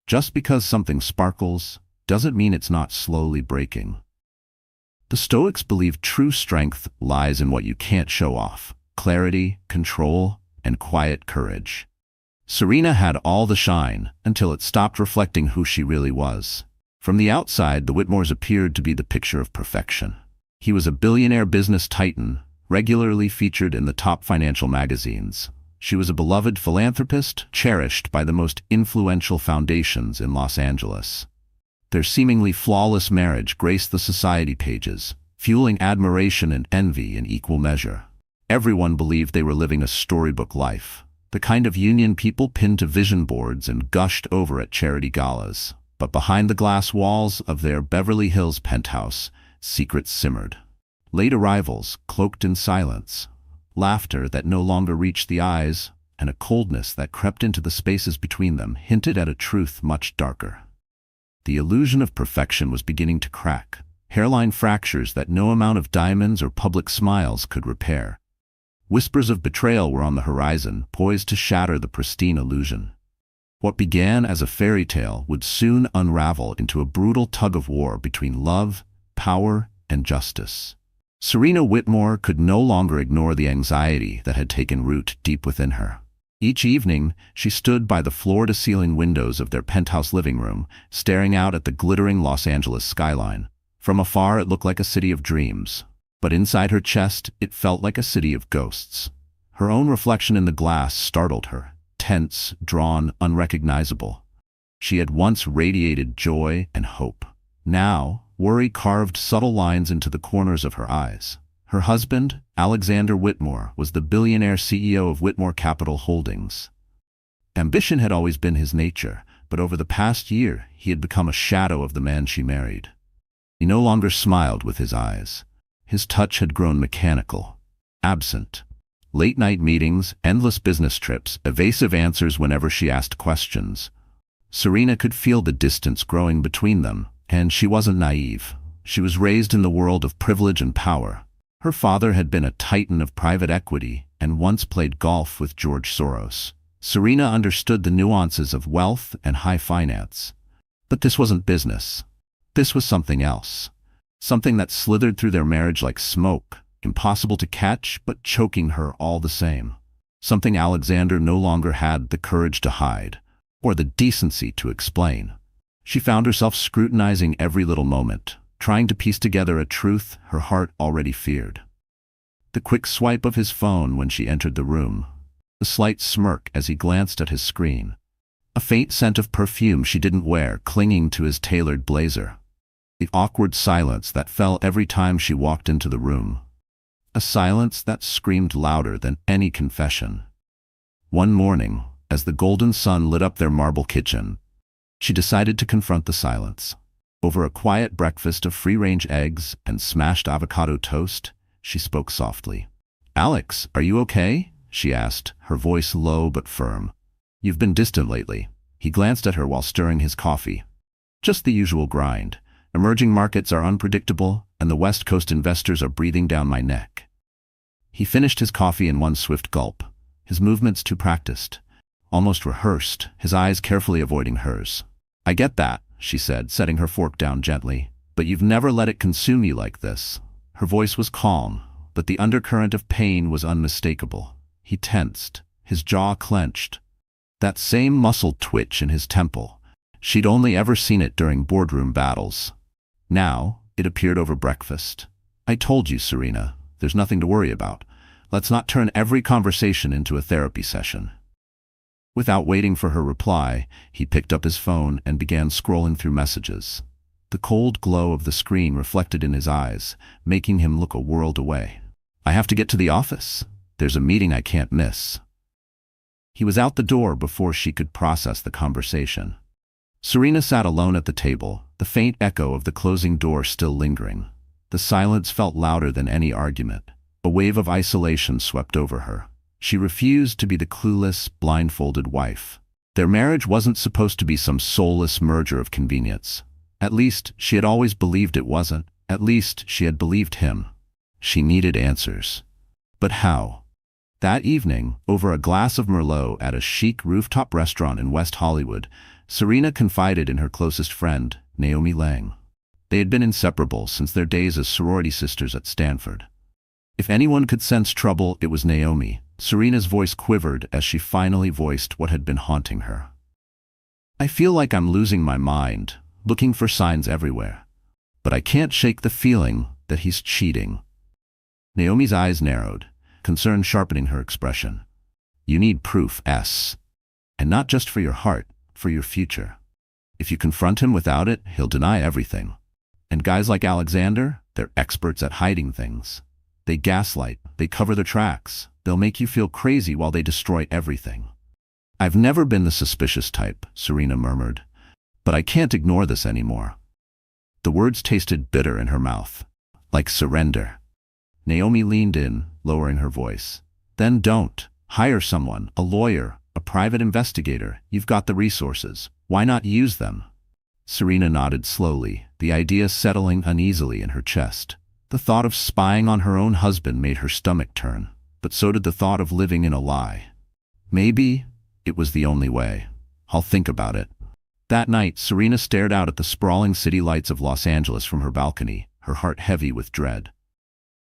Just because something sparkles doesn't mean it's not slowly breaking. The Stoics believed true strength lies in what you can't show off: clarity, control, and quiet courage. Serena had all the shine until it stopped reflecting who she really was. From the outside, the Whitmores appeared to be the picture of perfection. He was a billionaire business titan, regularly featured in the top financial magazines. She was a beloved philanthropist, cherished by the most influential foundations in Los Angeles. Their seemingly flawless marriage graced the society pages, fueling admiration and envy in equal measure. Everyone believed they were living a storybook life, the kind of union people pinned to vision boards and gushed over at charity galas. But behind the glass walls of their Beverly Hills penthouse, secrets simmered. Late arrivals, cloaked in silence, laughter that no longer reached the eyes, and a coldness that crept into the spaces between them hinted at a truth much darker. The illusion of perfection was beginning to crack, hairline fractures that no amount of diamonds or public smiles could repair. Whispers of betrayal were on the horizon, poised to shatter the pristine illusion. What began as a fairy tale would soon unravel into a brutal tug-of-war between love, power, and justice. Serena Whitmore could no longer ignore the anxiety that had taken root deep within her. Each evening, she stood by the floor-to-ceiling windows of their penthouse living room, staring out at the glittering Los Angeles skyline. From afar, it looked like a city of dreams, but inside her chest, it felt like a city of ghosts. Her own reflection in the glass startled her. Tense, drawn, unrecognizable. She had once radiated joy and hope. Now, worry carved subtle lines into the corners of her eyes. Her husband, Alexander Whitmore, was the billionaire CEO of Whitmore Capital Holdings. Ambition had always been his nature, but over the past year, he had become a shadow of the man she married. He no longer smiled with his eyes. His touch had grown mechanical, absent. Late-night meetings, endless business trips, evasive answers whenever she asked questions. Serena could feel the distance growing between them, and she wasn't naive. She was raised in the world of privilege and power. Her father had been a titan of private equity and once played golf with George Soros. Serena understood the nuances of wealth and high finance. But this wasn't business. This was something else. Something that slithered through their marriage like smoke. Impossible to catch, but choking her all the same. Something Alexander no longer had the courage to hide, or the decency to explain. She found herself scrutinizing every little moment, trying to piece together a truth her heart already feared. The quick swipe of his phone when she entered the room, the slight smirk as he glanced at his screen, a faint scent of perfume she didn't wear clinging to his tailored blazer, the awkward silence that fell every time she walked into the room. A silence that screamed louder than any confession. One morning, as the golden sun lit up their marble kitchen, she decided to confront the silence. Over a quiet breakfast of free-range eggs and smashed avocado toast, she spoke softly. "Alex, are you okay?" she asked, her voice low but firm. "You've been distant lately." He glanced at her while stirring his coffee. "Just the usual grind. Emerging markets are unpredictable, and the West Coast investors are breathing down my neck." He finished his coffee in one swift gulp, his movements too practiced, almost rehearsed, his eyes carefully avoiding hers. "I get that," she said, setting her fork down gently, "but you've never let it consume you like this." Her voice was calm, but the undercurrent of pain was unmistakable. He tensed, his jaw clenched. That same muscle twitch in his temple. She'd only ever seen it during boardroom battles. Now, it appeared over breakfast. "I told you, Serena, there's nothing to worry about. Let's not turn every conversation into a therapy session." Without waiting for her reply, he picked up his phone and began scrolling through messages. The cold glow of the screen reflected in his eyes, making him look a world away. "I have to get to the office. There's a meeting I can't miss." He was out the door before she could process the conversation. Serena sat alone at the table, the faint echo of the closing door still lingering. The silence felt louder than any argument. A wave of isolation swept over her. She refused to be the clueless, blindfolded wife. Their marriage wasn't supposed to be some soulless merger of convenience. At least, she had always believed it wasn't. At least, she had believed him. She needed answers. But how? That evening, over a glass of Merlot at a chic rooftop restaurant in West Hollywood, Serena confided in her closest friend, Naomi Lang. They had been inseparable since their days as sorority sisters at Stanford. If anyone could sense trouble, it was Naomi. Serena's voice quivered as she finally voiced what had been haunting her. "I feel like I'm losing my mind, looking for signs everywhere. But I can't shake the feeling that he's cheating." Naomi's eyes narrowed, concern sharpening her expression. "You need proof, S. And not just for your heart, for your future. If you confront him without it, he'll deny everything. And guys like Alexander, they're experts at hiding things. They gaslight, they cover their tracks, they'll make you feel crazy while they destroy everything." "I've never been the suspicious type," Serena murmured. "But I can't ignore this anymore." The words tasted bitter in her mouth, like surrender. Naomi leaned in, lowering her voice. "Then don't. Hire someone, a lawyer, a private investigator. You've got the resources. Why not use them?" Serena nodded slowly, the idea settling uneasily in her chest. The thought of spying on her own husband made her stomach turn, but so did the thought of living in a lie. Maybe it was the only way. "I'll think about it." That night, Serena stared out at the sprawling city lights of Los Angeles from her balcony, her heart heavy with dread.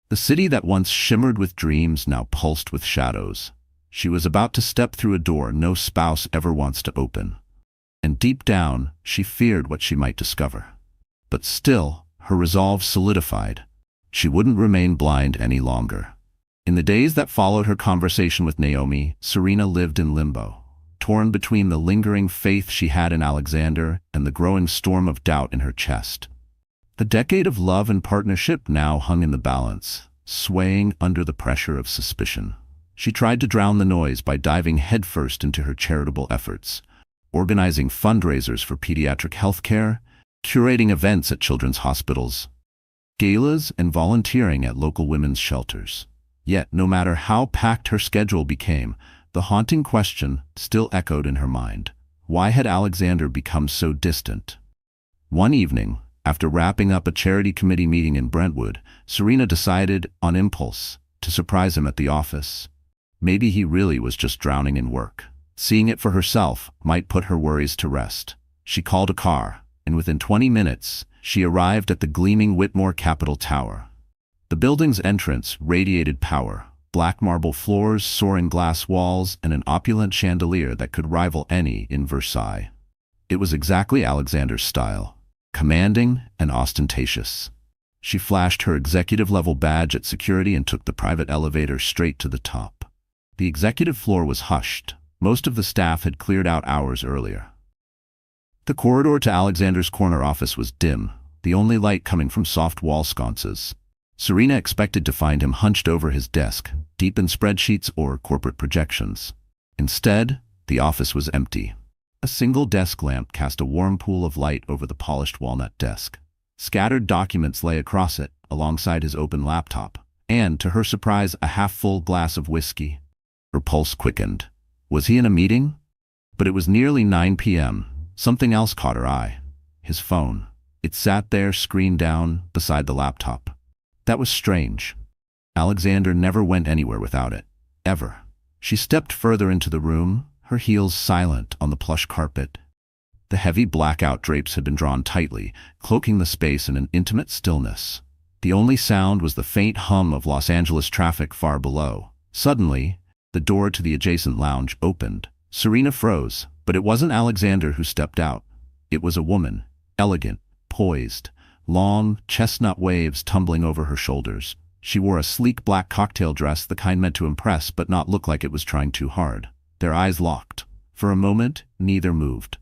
The city that once shimmered with dreams now pulsed with shadows. She was about to step through a door no spouse ever wants to open. And deep down, she feared what she might discover. But still, her resolve solidified. She wouldn't remain blind any longer. In the days that followed her conversation with Naomi, Serena lived in limbo, torn between the lingering faith she had in Alexander and the growing storm of doubt in her chest. The decade of love and partnership now hung in the balance, swaying under the pressure of suspicion. She tried to drown the noise by diving headfirst into her charitable efforts, organizing fundraisers for pediatric health care, curating events at children's hospitals, galas, and volunteering at local women's shelters. Yet, no matter how packed her schedule became, the haunting question still echoed in her mind. Why had Alexander become so distant? One evening, after wrapping up a charity committee meeting in Brentwood, Serena decided, on impulse, to surprise him at the office. Maybe he really was just drowning in work. Seeing it for herself might put her worries to rest. She called a car, and within 20 minutes, she arrived at the gleaming Whitmore Capitol Tower. The building's entrance radiated power, black marble floors, soaring glass walls, and an opulent chandelier that could rival any in Versailles. It was exactly Alexander's style. Commanding and ostentatious. She flashed her executive-level badge at security and took the private elevator straight to the top. The executive floor was hushed. Most of the staff had cleared out hours earlier. The corridor to Alexander's corner office was dim, the only light coming from soft wall sconces. Serena expected to find him hunched over his desk, deep in spreadsheets or corporate projections. Instead, the office was empty. A single desk lamp cast a warm pool of light over the polished walnut desk. Scattered documents lay across it, alongside his open laptop, and, to her surprise, a half-full glass of whiskey. Her pulse quickened. Was he in a meeting? But it was nearly 9 p.m. Something else caught her eye. His phone. It sat there, screen down, beside the laptop. That was strange. Alexander never went anywhere without it. Ever. She stepped further into the room, her heels silent on the plush carpet. The heavy blackout drapes had been drawn tightly, cloaking the space in an intimate stillness. The only sound was the faint hum of Los Angeles traffic far below. Suddenly, the door to the adjacent lounge opened. Serena froze, but it wasn't Alexander who stepped out. It was a woman, elegant, poised, long, chestnut waves tumbling over her shoulders. She wore a sleek black cocktail dress, the kind meant to impress but not look like it was trying too hard. Their eyes locked. For a moment, neither moved.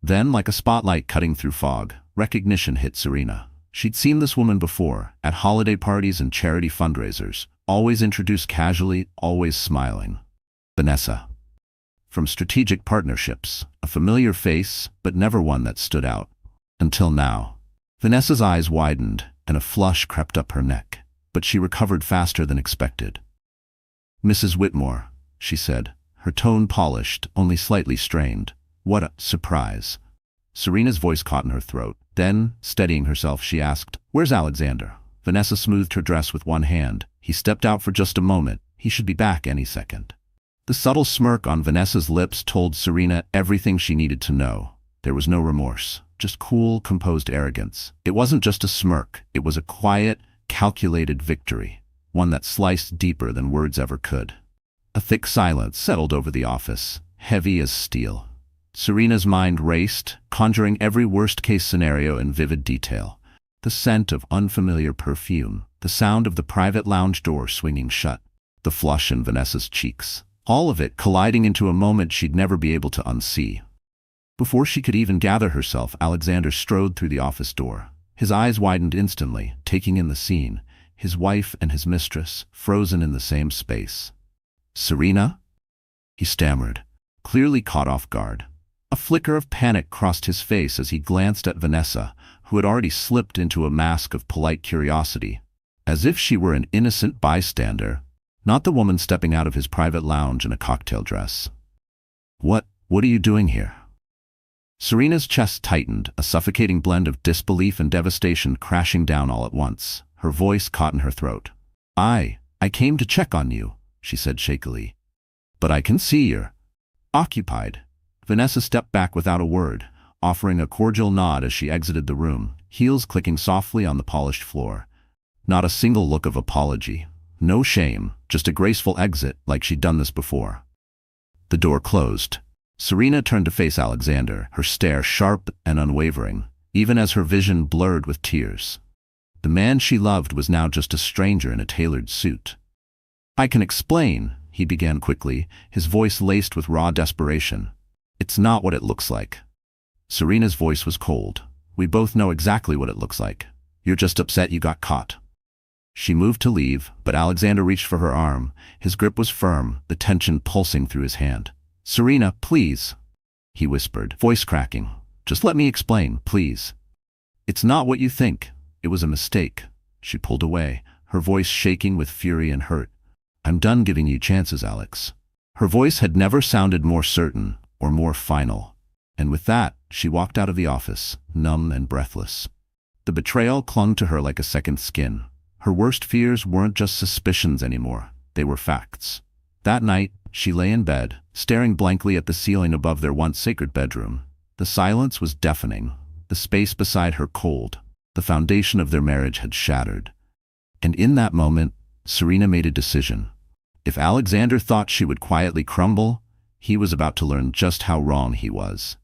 Then, like a spotlight cutting through fog, recognition hit Serena. She'd seen this woman before, at holiday parties and charity fundraisers, always introduced casually, always smiling. Vanessa. From Strategic Partnerships, a familiar face, but never one that stood out. Until now. Vanessa's eyes widened, and a flush crept up her neck, but she recovered faster than expected. "Mrs. Whitmore," she said, her tone polished, only slightly strained. "What a surprise." Serena's voice caught in her throat. Then, steadying herself, she asked, "Where's Alexander?" Vanessa smoothed her dress with one hand. "He stepped out for just a moment. He should be back any second." The subtle smirk on Vanessa's lips told Serena everything she needed to know. There was no remorse, just cool, composed arrogance. It wasn't just a smirk, it was a quiet, calculated victory, one that sliced deeper than words ever could. A thick silence settled over the office, heavy as steel. Serena's mind raced, conjuring every worst-case scenario in vivid detail. The scent of unfamiliar perfume, the sound of the private lounge door swinging shut, the flush in Vanessa's cheeks. All of it colliding into a moment she'd never be able to unsee. Before she could even gather herself, Alexander strode through the office door. His eyes widened instantly, taking in the scene, his wife and his mistress, frozen in the same space. "Serena?" he stammered, clearly caught off guard. A flicker of panic crossed his face as he glanced at Vanessa, who had already slipped into a mask of polite curiosity, as if she were an innocent bystander, not the woman stepping out of his private lounge in a cocktail dress. What are you doing here?" Serena's chest tightened, a suffocating blend of disbelief and devastation crashing down all at once. Her voice caught in her throat. I came to check on you," she said shakily. "But I can see you're occupied." Vanessa stepped back without a word, offering a cordial nod as she exited the room, heels clicking softly on the polished floor. Not a single look of apology. No shame, just a graceful exit like she'd done this before. The door closed. Serena turned to face Alexander, her stare sharp and unwavering, even as her vision blurred with tears. The man she loved was now just a stranger in a tailored suit. "I can explain," he began quickly, his voice laced with raw desperation. "It's not what it looks like." Serena's voice was cold. "We both know exactly what it looks like. You're just upset you got caught." She moved to leave, but Alexander reached for her arm. His grip was firm, the tension pulsing through his hand. "Serena, please," he whispered, voice cracking. "Just let me explain, please. It's not what you think. It was a mistake." She pulled away, her voice shaking with fury and hurt. "I'm done giving you chances, Alex." Her voice had never sounded more certain or more final. And with that, she walked out of the office, numb and breathless. The betrayal clung to her like a second skin. Her worst fears weren't just suspicions anymore, they were facts. That night, she lay in bed, staring blankly at the ceiling above their once sacred bedroom. The silence was deafening, the space beside her cold. The foundation of their marriage had shattered. And in that moment, Serena made a decision. If Alexander thought she would quietly crumble, he was about to learn just how wrong he was.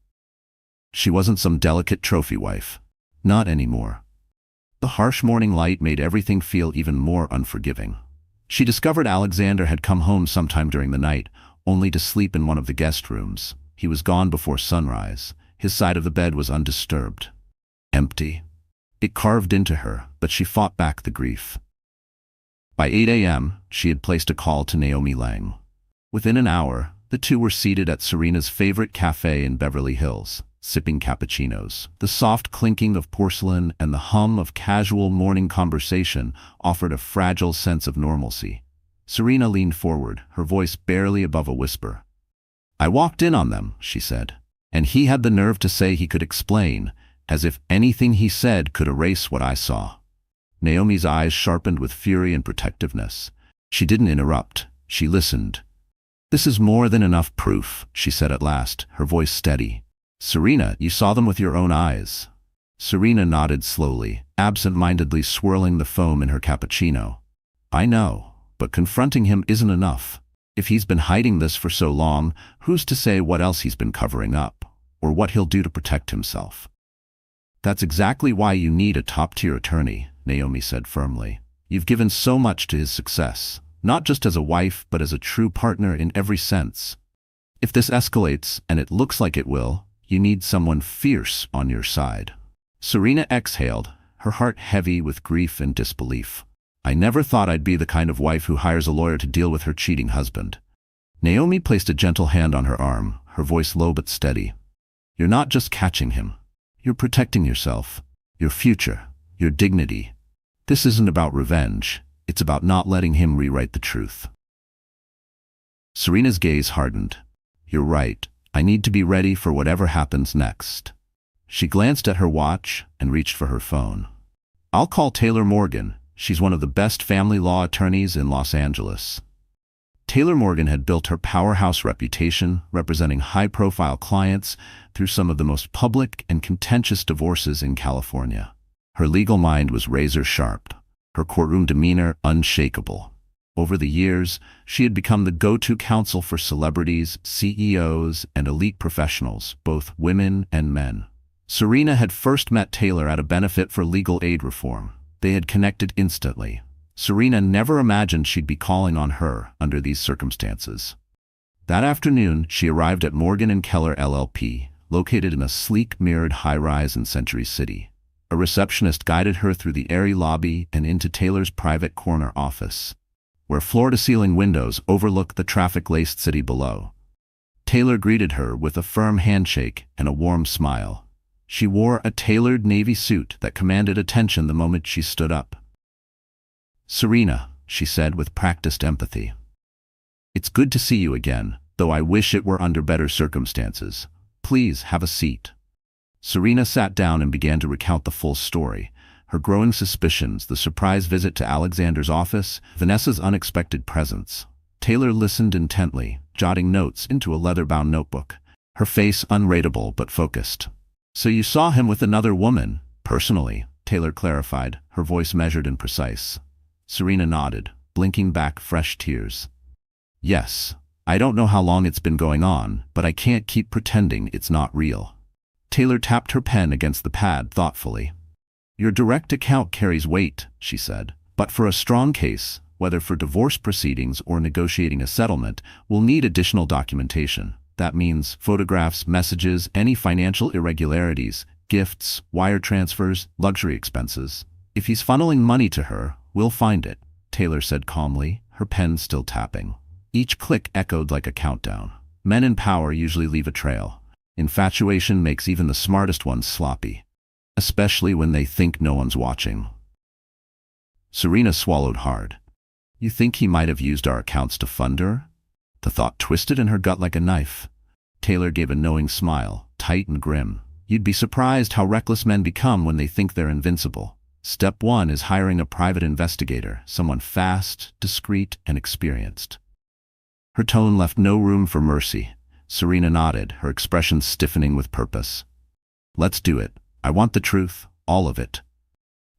She wasn't some delicate trophy wife. Not anymore. The harsh morning light made everything feel even more unforgiving. She discovered Alexander had come home sometime during the night, only to sleep in one of the guest rooms. He was gone before sunrise. His side of the bed was undisturbed. Empty. It carved into her, but she fought back the grief. By 8 a.m., she had placed a call to Naomi Lang. Within an hour, the two were seated at Serena's favorite cafe in Beverly Hills, sipping cappuccinos. The soft clinking of porcelain and the hum of casual morning conversation offered a fragile sense of normalcy. Serena leaned forward, her voice barely above a whisper. "I walked in on them," she said, "and he had the nerve to say he could explain, as if anything he said could erase what I saw." Naomi's eyes sharpened with fury and protectiveness. She didn't interrupt. She listened. "This is more than enough proof," she said at last, her voice steady. "Serena, you saw them with your own eyes." Serena nodded slowly, absent-mindedly swirling the foam in her cappuccino. "I know, but confronting him isn't enough. If he's been hiding this for so long, who's to say what else he's been covering up, or what he'll do to protect himself?" "That's exactly why you need a top-tier attorney," Naomi said firmly. "You've given so much to his success, not just as a wife, but as a true partner in every sense. If this escalates, and it looks like it will, you need someone fierce on your side." Serena exhaled, her heart heavy with grief and disbelief. "I never thought I'd be the kind of wife who hires a lawyer to deal with her cheating husband." Naomi placed a gentle hand on her arm, her voice low but steady. "You're not just catching him. You're protecting yourself, your future, your dignity. This isn't about revenge. It's about not letting him rewrite the truth." Serena's gaze hardened. "You're right. I need to be ready for whatever happens next." She glanced at her watch and reached for her phone. "I'll call Taylor Morgan. She's one of the best family law attorneys in Los Angeles." Taylor Morgan had built her powerhouse reputation, representing high-profile clients through some of the most public and contentious divorces in California. Her legal mind was razor-sharp, her courtroom demeanor unshakable. Over the years, she had become the go-to counsel for celebrities, CEOs, and elite professionals, both women and men. Serena had first met Taylor at a benefit for legal aid reform. They had connected instantly. Serena never imagined she'd be calling on her under these circumstances. That afternoon, she arrived at Morgan & Keller LLP, located in a sleek, mirrored high-rise in Century City. A receptionist guided her through the airy lobby and into Taylor's private corner office, where floor-to-ceiling windows overlooked the traffic-laced city below. Taylor greeted her with a firm handshake and a warm smile. She wore a tailored navy suit that commanded attention the moment she stood up. "Serena," she said with practiced empathy. "It's good to see you again, though I wish it were under better circumstances. Please have a seat." Serena sat down and began to recount the full story. Her growing suspicions, the surprise visit to Alexander's office, Vanessa's unexpected presence. Taylor listened intently, jotting notes into a leather-bound notebook, her face unreadable but focused. "So you saw him with another woman, personally," Taylor clarified, her voice measured and precise. Serena nodded, blinking back fresh tears. "Yes, I don't know how long it's been going on, but I can't keep pretending it's not real." Taylor tapped her pen against the pad thoughtfully. "Your direct account carries weight," she said, "but for a strong case, whether for divorce proceedings or negotiating a settlement, we'll need additional documentation. That means photographs, messages, any financial irregularities, gifts, wire transfers, luxury expenses. If he's funneling money to her, we'll find it," Taylor said calmly, her pen still tapping. Each click echoed like a countdown. Men in power usually leave a trail. Infatuation makes even the smartest ones sloppy, especially when they think no one's watching. Serena swallowed hard. "You think he might have used our accounts to fund her?" The thought twisted in her gut like a knife. Taylor gave a knowing smile, tight and grim. "You'd be surprised how reckless men become when they think they're invincible. Step one is hiring a private investigator, someone fast, discreet, and experienced." Her tone left no room for mercy. Serena nodded, her expression stiffening with purpose. "Let's do it. I want the truth, all of it."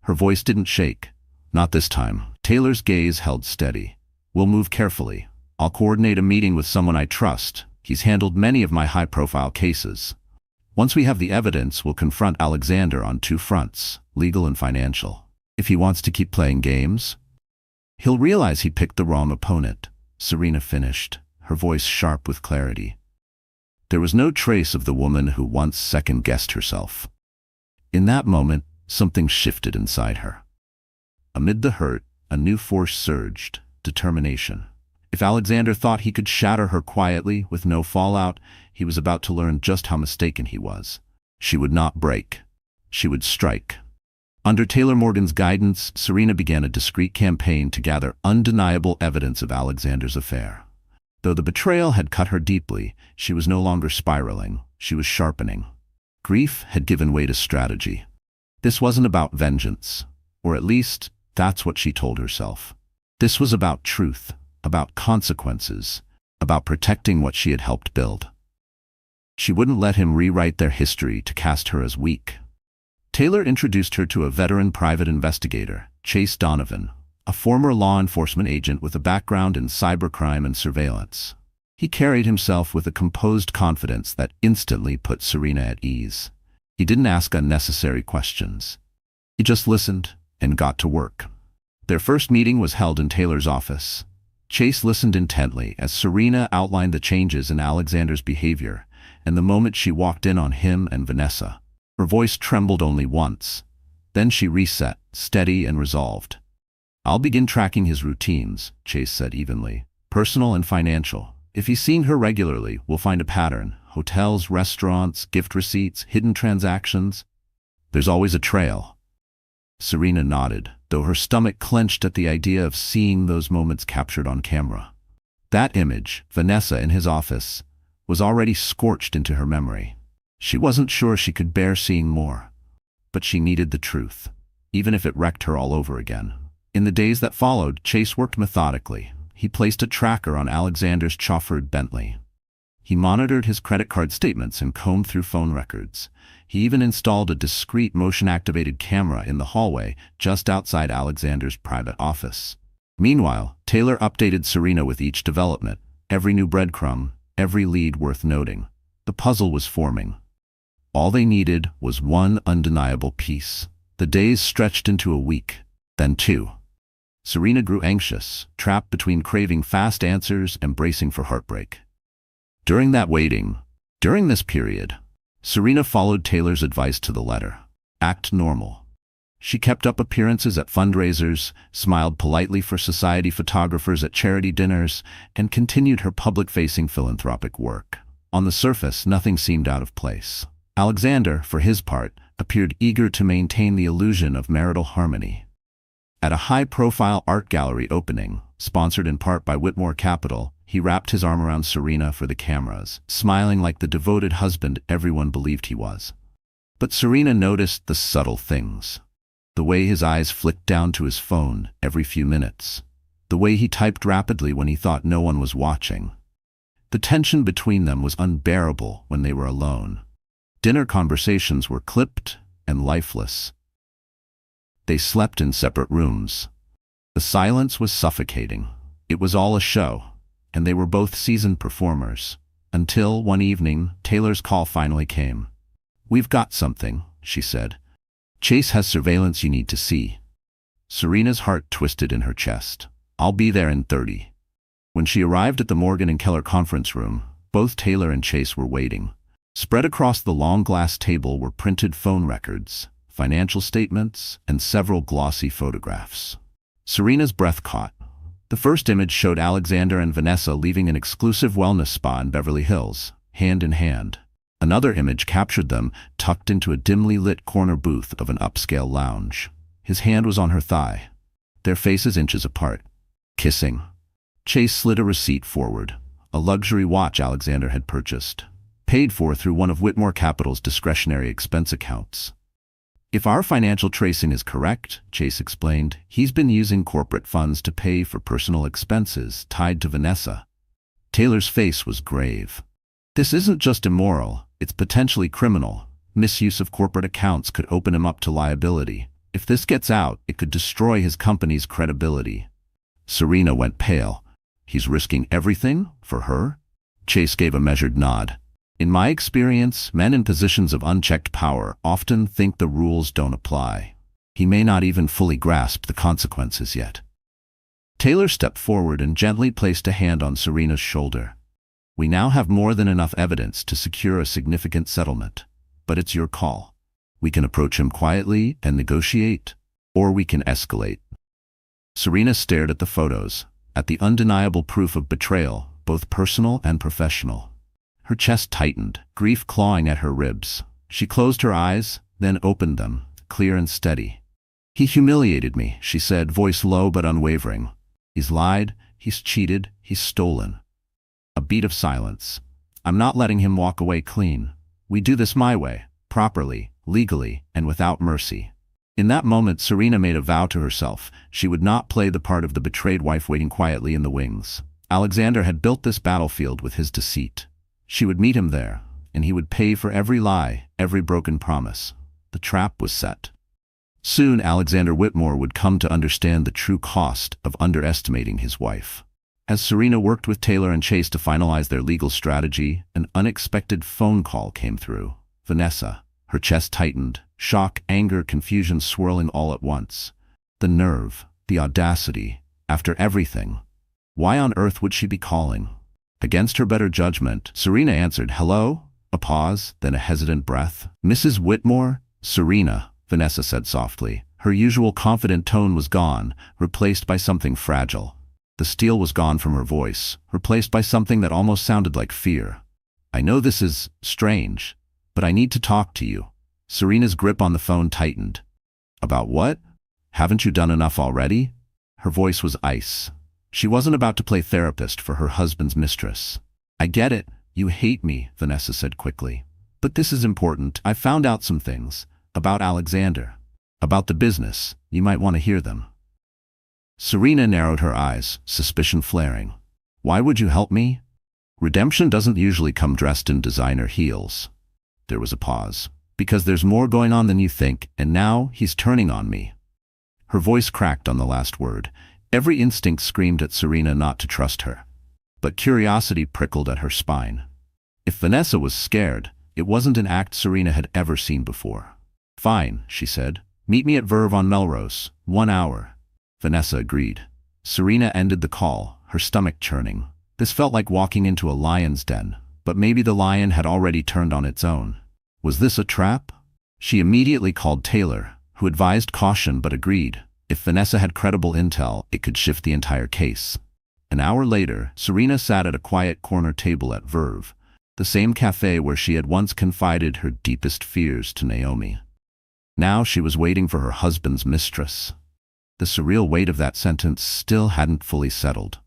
Her voice didn't shake. "Not this time." Taylor's gaze held steady. "We'll move carefully. I'll coordinate a meeting with someone I trust. He's handled many of my high-profile cases. Once we have the evidence, we'll confront Alexander on two fronts, legal and financial. If he wants to keep playing games, he'll realize he picked the wrong opponent." Serena finished, her voice sharp with clarity. There was no trace of the woman who once second-guessed herself. In that moment, something shifted inside her. Amid the hurt, a new force surged, determination. If Alexander thought he could shatter her quietly, with no fallout, he was about to learn just how mistaken he was. She would not break. She would strike. Under Taylor Morgan's guidance, Serena began a discreet campaign to gather undeniable evidence of Alexander's affair. Though the betrayal had cut her deeply, she was no longer spiraling, she was sharpening. Grief had given way to strategy. This wasn't about vengeance, or at least, that's what she told herself. This was about truth, about consequences, about protecting what she had helped build. She wouldn't let him rewrite their history to cast her as weak. Taylor introduced her to a veteran private investigator, Chase Donovan, a former law enforcement agent with a background in cybercrime and surveillance. He carried himself with a composed confidence that instantly put Serena at ease. He didn't ask unnecessary questions. He just listened and got to work. Their first meeting was held in Taylor's office. Chase listened intently as Serena outlined the changes in Alexander's behavior, and the moment she walked in on him and Vanessa, her voice trembled only once. Then she reset, steady and resolved. "I'll begin tracking his routines," Chase said evenly, "personal and financial. If he's seeing her regularly, we'll find a pattern. Hotels, restaurants, gift receipts, hidden transactions. There's always a trail." Serena nodded, though her stomach clenched at the idea of seeing those moments captured on camera. That image, Vanessa in his office, was already scorched into her memory. She wasn't sure she could bear seeing more. But she needed the truth, even if it wrecked her all over again. In the days that followed, Chase worked methodically. he placed a tracker on Alexander's chauffeured Bentley. He monitored his credit card statements and combed through phone records. He even installed a discreet motion-activated camera in the hallway just outside Alexander's private office. Meanwhile, Taylor updated Serena with each development, every new breadcrumb, every lead worth noting. The puzzle was forming. All they needed was one undeniable piece. The days stretched into a week, then 2. Serena grew anxious, trapped between craving fast answers and bracing for heartbreak. During this period, Serena followed Taylor's advice to the letter. Act normal. She kept up appearances at fundraisers, smiled politely for society photographers at charity dinners, and continued her public-facing philanthropic work. On the surface, nothing seemed out of place. Alexander, for his part, appeared eager to maintain the illusion of marital harmony. At a high-profile art gallery opening, sponsored in part by Whitmore Capital, he wrapped his arm around Serena for the cameras, smiling like the devoted husband everyone believed he was. But Serena noticed the subtle things. The way his eyes flicked down to his phone every few minutes. The way he typed rapidly when he thought no one was watching. The tension between them was unbearable when they were alone. Dinner conversations were clipped and lifeless. They slept in separate rooms. The silence was suffocating. It was all a show, and they were both seasoned performers. Until one evening, Taylor's call finally came. "We've got something," she said. "Chase has surveillance you need to see." Serena's heart twisted in her chest. "I'll be there in 30. When she arrived at the Morgan and Keller conference room, both Taylor and Chase were waiting. Spread across the long glass table were printed phone records, financial statements, and several glossy photographs. Serena's breath caught. The first image showed Alexander and Vanessa leaving an exclusive wellness spa in Beverly Hills, hand in hand. Another image captured them tucked into a dimly lit corner booth of an upscale lounge. His hand was on her thigh, their faces inches apart, kissing. Chase slid a receipt forward, a luxury watch Alexander had purchased, paid for through one of Whitmore Capital's discretionary expense accounts. "If our financial tracing is correct," Chase explained, "he's been using corporate funds to pay for personal expenses tied to Vanessa." Taylor's face was grave. "This isn't just immoral, it's potentially criminal. Misuse of corporate accounts could open him up to liability. If this gets out, it could destroy his company's credibility." Serena went pale. "He's risking everything for her?" Chase gave a measured nod. "In my experience, men in positions of unchecked power often think the rules don't apply. He may not even fully grasp the consequences yet." Taylor stepped forward and gently placed a hand on Serena's shoulder. "We now have more than enough evidence to secure a significant settlement, but it's your call. We can approach him quietly and negotiate, or we can escalate." Serena stared at the photos, at the undeniable proof of betrayal, both personal and professional. Her chest tightened, grief clawing at her ribs. She closed her eyes, then opened them, clear and steady. "He humiliated me," she said, voice low but unwavering. "He's lied, he's cheated, he's stolen." A beat of silence. "I'm not letting him walk away clean. We do this my way, properly, legally, and without mercy." In that moment, Serena made a vow to herself. She would not play the part of the betrayed wife waiting quietly in the wings. Alexander had built this battlefield with his deceit. She would meet him there, and he would pay for every lie, every broken promise. The trap was set. Soon Alexander Whitmore would come to understand the true cost of underestimating his wife. As Serena worked with Taylor and Chase to finalize their legal strategy, an unexpected phone call came through. Vanessa. Her chest tightened, shock, anger, confusion swirling all at once. The nerve, the audacity, after everything. Why on earth would she be calling? Against her better judgment, Serena answered, "Hello?" A pause, then a hesitant breath. "Mrs. Whitmore?" "Serena," Vanessa said softly. Her usual confident tone was gone, replaced by something fragile. The steel was gone from her voice, replaced by something that almost sounded like fear. "I know this is strange, but I need to talk to you." Serena's grip on the phone tightened. "About what? Haven't you done enough already?" Her voice was ice. She wasn't about to play therapist for her husband's mistress. "I get it. You hate me," Vanessa said quickly. "But this is important. I found out some things. About Alexander. About the business. You might want to hear them." Serena narrowed her eyes, suspicion flaring. Why would you help me? Redemption doesn't usually come dressed in designer heels. There was a pause. Because there's more going on than you think, and now he's turning on me. Her voice cracked on the last word. Every instinct screamed at Serena not to trust her. But curiosity prickled at her spine. If Vanessa was scared, it wasn't an act Serena had ever seen before. Fine, she said. Meet me at Verve on Melrose. 1 hour. Vanessa agreed. Serena ended the call, her stomach churning. This felt like walking into a lion's den, but maybe the lion had already turned on its own. Was this a trap? She immediately called Taylor, who advised caution but agreed. If Vanessa had credible intel, it could shift the entire case. An hour later, Serena sat at a quiet corner table at Verve, the same cafe where she had once confided her deepest fears to Naomi. Now she was waiting for her husband's mistress. The surreal weight of that sentence still hadn't fully settled.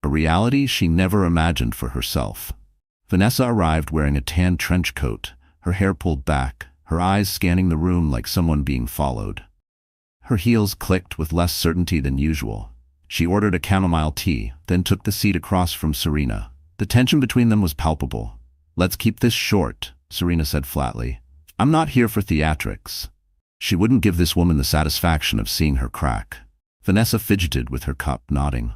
A reality she never imagined for herself. Vanessa arrived wearing a tan trench coat, her hair pulled back, her eyes scanning the room like someone being followed. Her heels clicked with less certainty than usual. She ordered a chamomile tea, then took the seat across from Serena. The tension between them was palpable. Let's keep this short, Serena said flatly. I'm not here for theatrics. She wouldn't give this woman the satisfaction of seeing her crack. Vanessa fidgeted with her cup, nodding.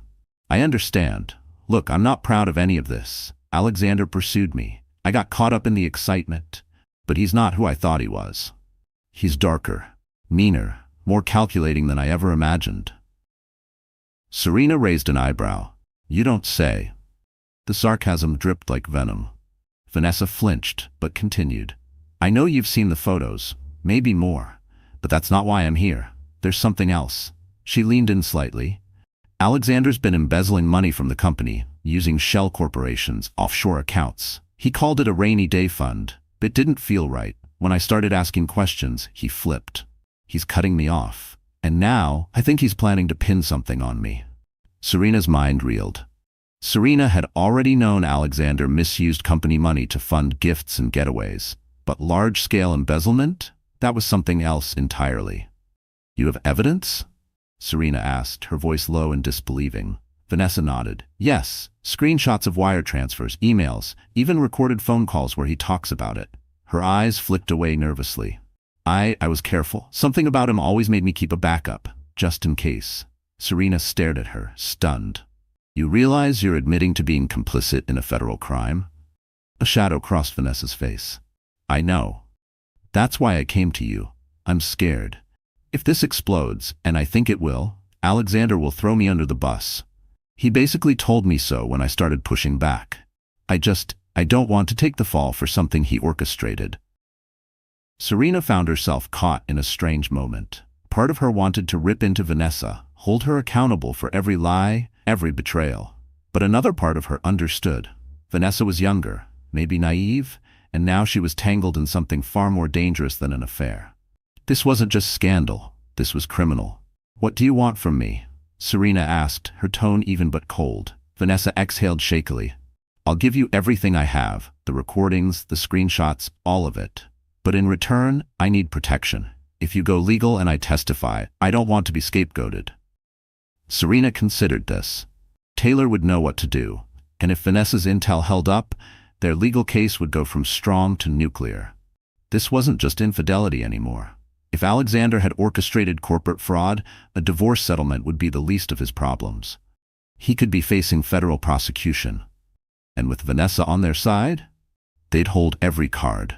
I understand. Look, I'm not proud of any of this. Alexander pursued me. I got caught up in the excitement. But he's not who I thought he was. He's darker, meaner, more calculating than I ever imagined. Serena raised an eyebrow. You don't say. The sarcasm dripped like venom. Vanessa flinched, but continued. I know you've seen the photos, maybe more, but that's not why I'm here. There's something else. She leaned in slightly. Alexander's been embezzling money from the company, using shell corporations, offshore accounts. He called it a rainy day fund. It didn't feel right. When I started asking questions, he flipped. He's cutting me off. And now, I think he's planning to pin something on me. Serena's mind reeled. Serena had already known Alexander misused company money to fund gifts and getaways. But large-scale embezzlement? That was something else entirely. You have evidence? Serena asked, her voice low and disbelieving. Vanessa nodded. Yes, screenshots of wire transfers, emails, even recorded phone calls where he talks about it. Her eyes flicked away nervously. I was careful. Something about him always made me keep a backup, just in case. Serena stared at her, stunned. You realize you're admitting to being complicit in a federal crime? A shadow crossed Vanessa's face. I know. That's why I came to you. I'm scared. If this explodes, and I think it will, Alexander will throw me under the bus. He basically told me so when I started pushing back. I don't want to take the fall for something he orchestrated. Serena found herself caught in a strange moment. Part of her wanted to rip into Vanessa, hold her accountable for every lie, every betrayal. But another part of her understood. Vanessa was younger, maybe naive, and now she was tangled in something far more dangerous than an affair. This wasn't just scandal, this was criminal. What do you want from me? Serena asked, her tone even but cold. Vanessa exhaled shakily. I'll give you everything I have, the recordings, the screenshots, all of it. But in return, I need protection. If you go legal and I testify, I don't want to be scapegoated. Serena considered this. Taylor would know what to do, and if Vanessa's intel held up, their legal case would go from strong to nuclear. This wasn't just infidelity anymore. If Alexander had orchestrated corporate fraud, a divorce settlement would be the least of his problems. He could be facing federal prosecution. And with Vanessa on their side, they'd hold every card.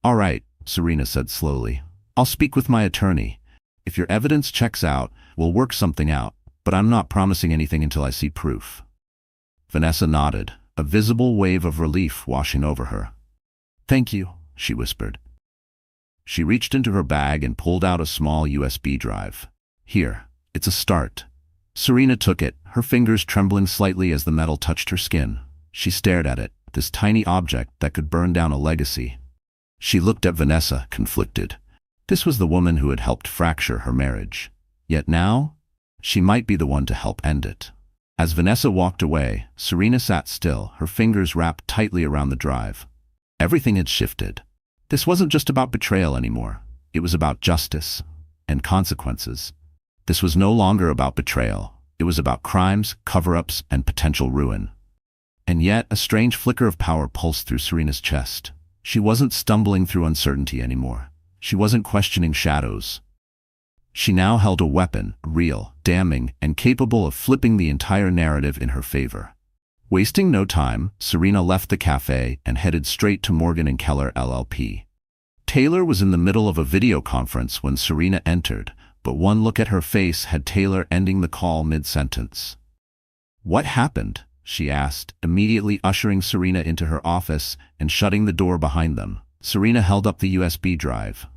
All right, Serena said slowly. I'll speak with my attorney. If your evidence checks out, we'll work something out, but I'm not promising anything until I see proof. Vanessa nodded, a visible wave of relief washing over her. Thank you, she whispered. She reached into her bag and pulled out a small USB drive. Here, it's a start. Serena took it, her fingers trembling slightly as the metal touched her skin. She stared at it, this tiny object that could burn down a legacy. She looked at Vanessa, conflicted. This was the woman who had helped fracture her marriage. Yet now, she might be the one to help end it. As Vanessa walked away, Serena sat still, her fingers wrapped tightly around the drive. Everything had shifted. This wasn't just about betrayal anymore. It was about justice and consequences. This was no longer about betrayal. It was about crimes, cover-ups, and potential ruin. And yet, a strange flicker of power pulsed through Serena's chest. She wasn't stumbling through uncertainty anymore. She wasn't questioning shadows. She now held a weapon, real, damning, and capable of flipping the entire narrative in her favor. Wasting no time, Serena left the cafe and headed straight to Morgan & Keller LLP. Taylor was in the middle of a video conference when Serena entered, but one look at her face had Taylor ending the call mid-sentence. "What happened?" she asked, immediately ushering Serena into her office and shutting the door behind them. Serena held up the USB drive.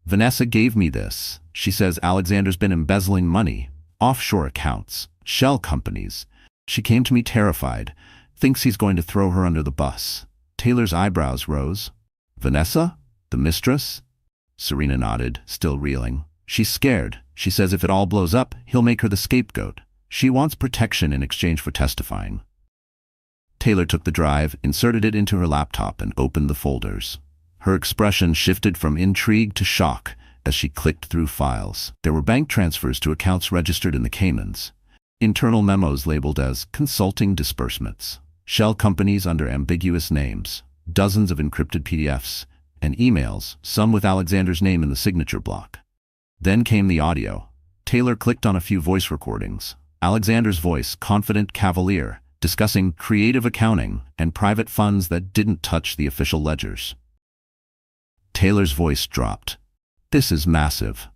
"Vanessa gave me this. She says Alexander's been embezzling money, offshore accounts, shell companies. She came to me terrified, thinks he's going to throw her under the bus." Taylor's eyebrows rose. "Vanessa? The mistress?" Serena nodded, still reeling. "She's scared. She says if it all blows up, he'll make her the scapegoat. She wants protection in exchange for testifying." Taylor took the drive, inserted it into her laptop, and opened the folders. Her expression shifted from intrigue to shock as she clicked through files. There were bank transfers to accounts registered in the Caymans, internal memos labeled as consulting disbursements, shell companies under ambiguous names, dozens of encrypted PDFs, and emails, some with Alexander's name in the signature block. Then came the audio. Taylor clicked on a few voice recordings. Alexander's voice, confident, cavalier, discussing creative accounting and private funds that didn't touch the official ledgers. Taylor's voice dropped. "This is massive.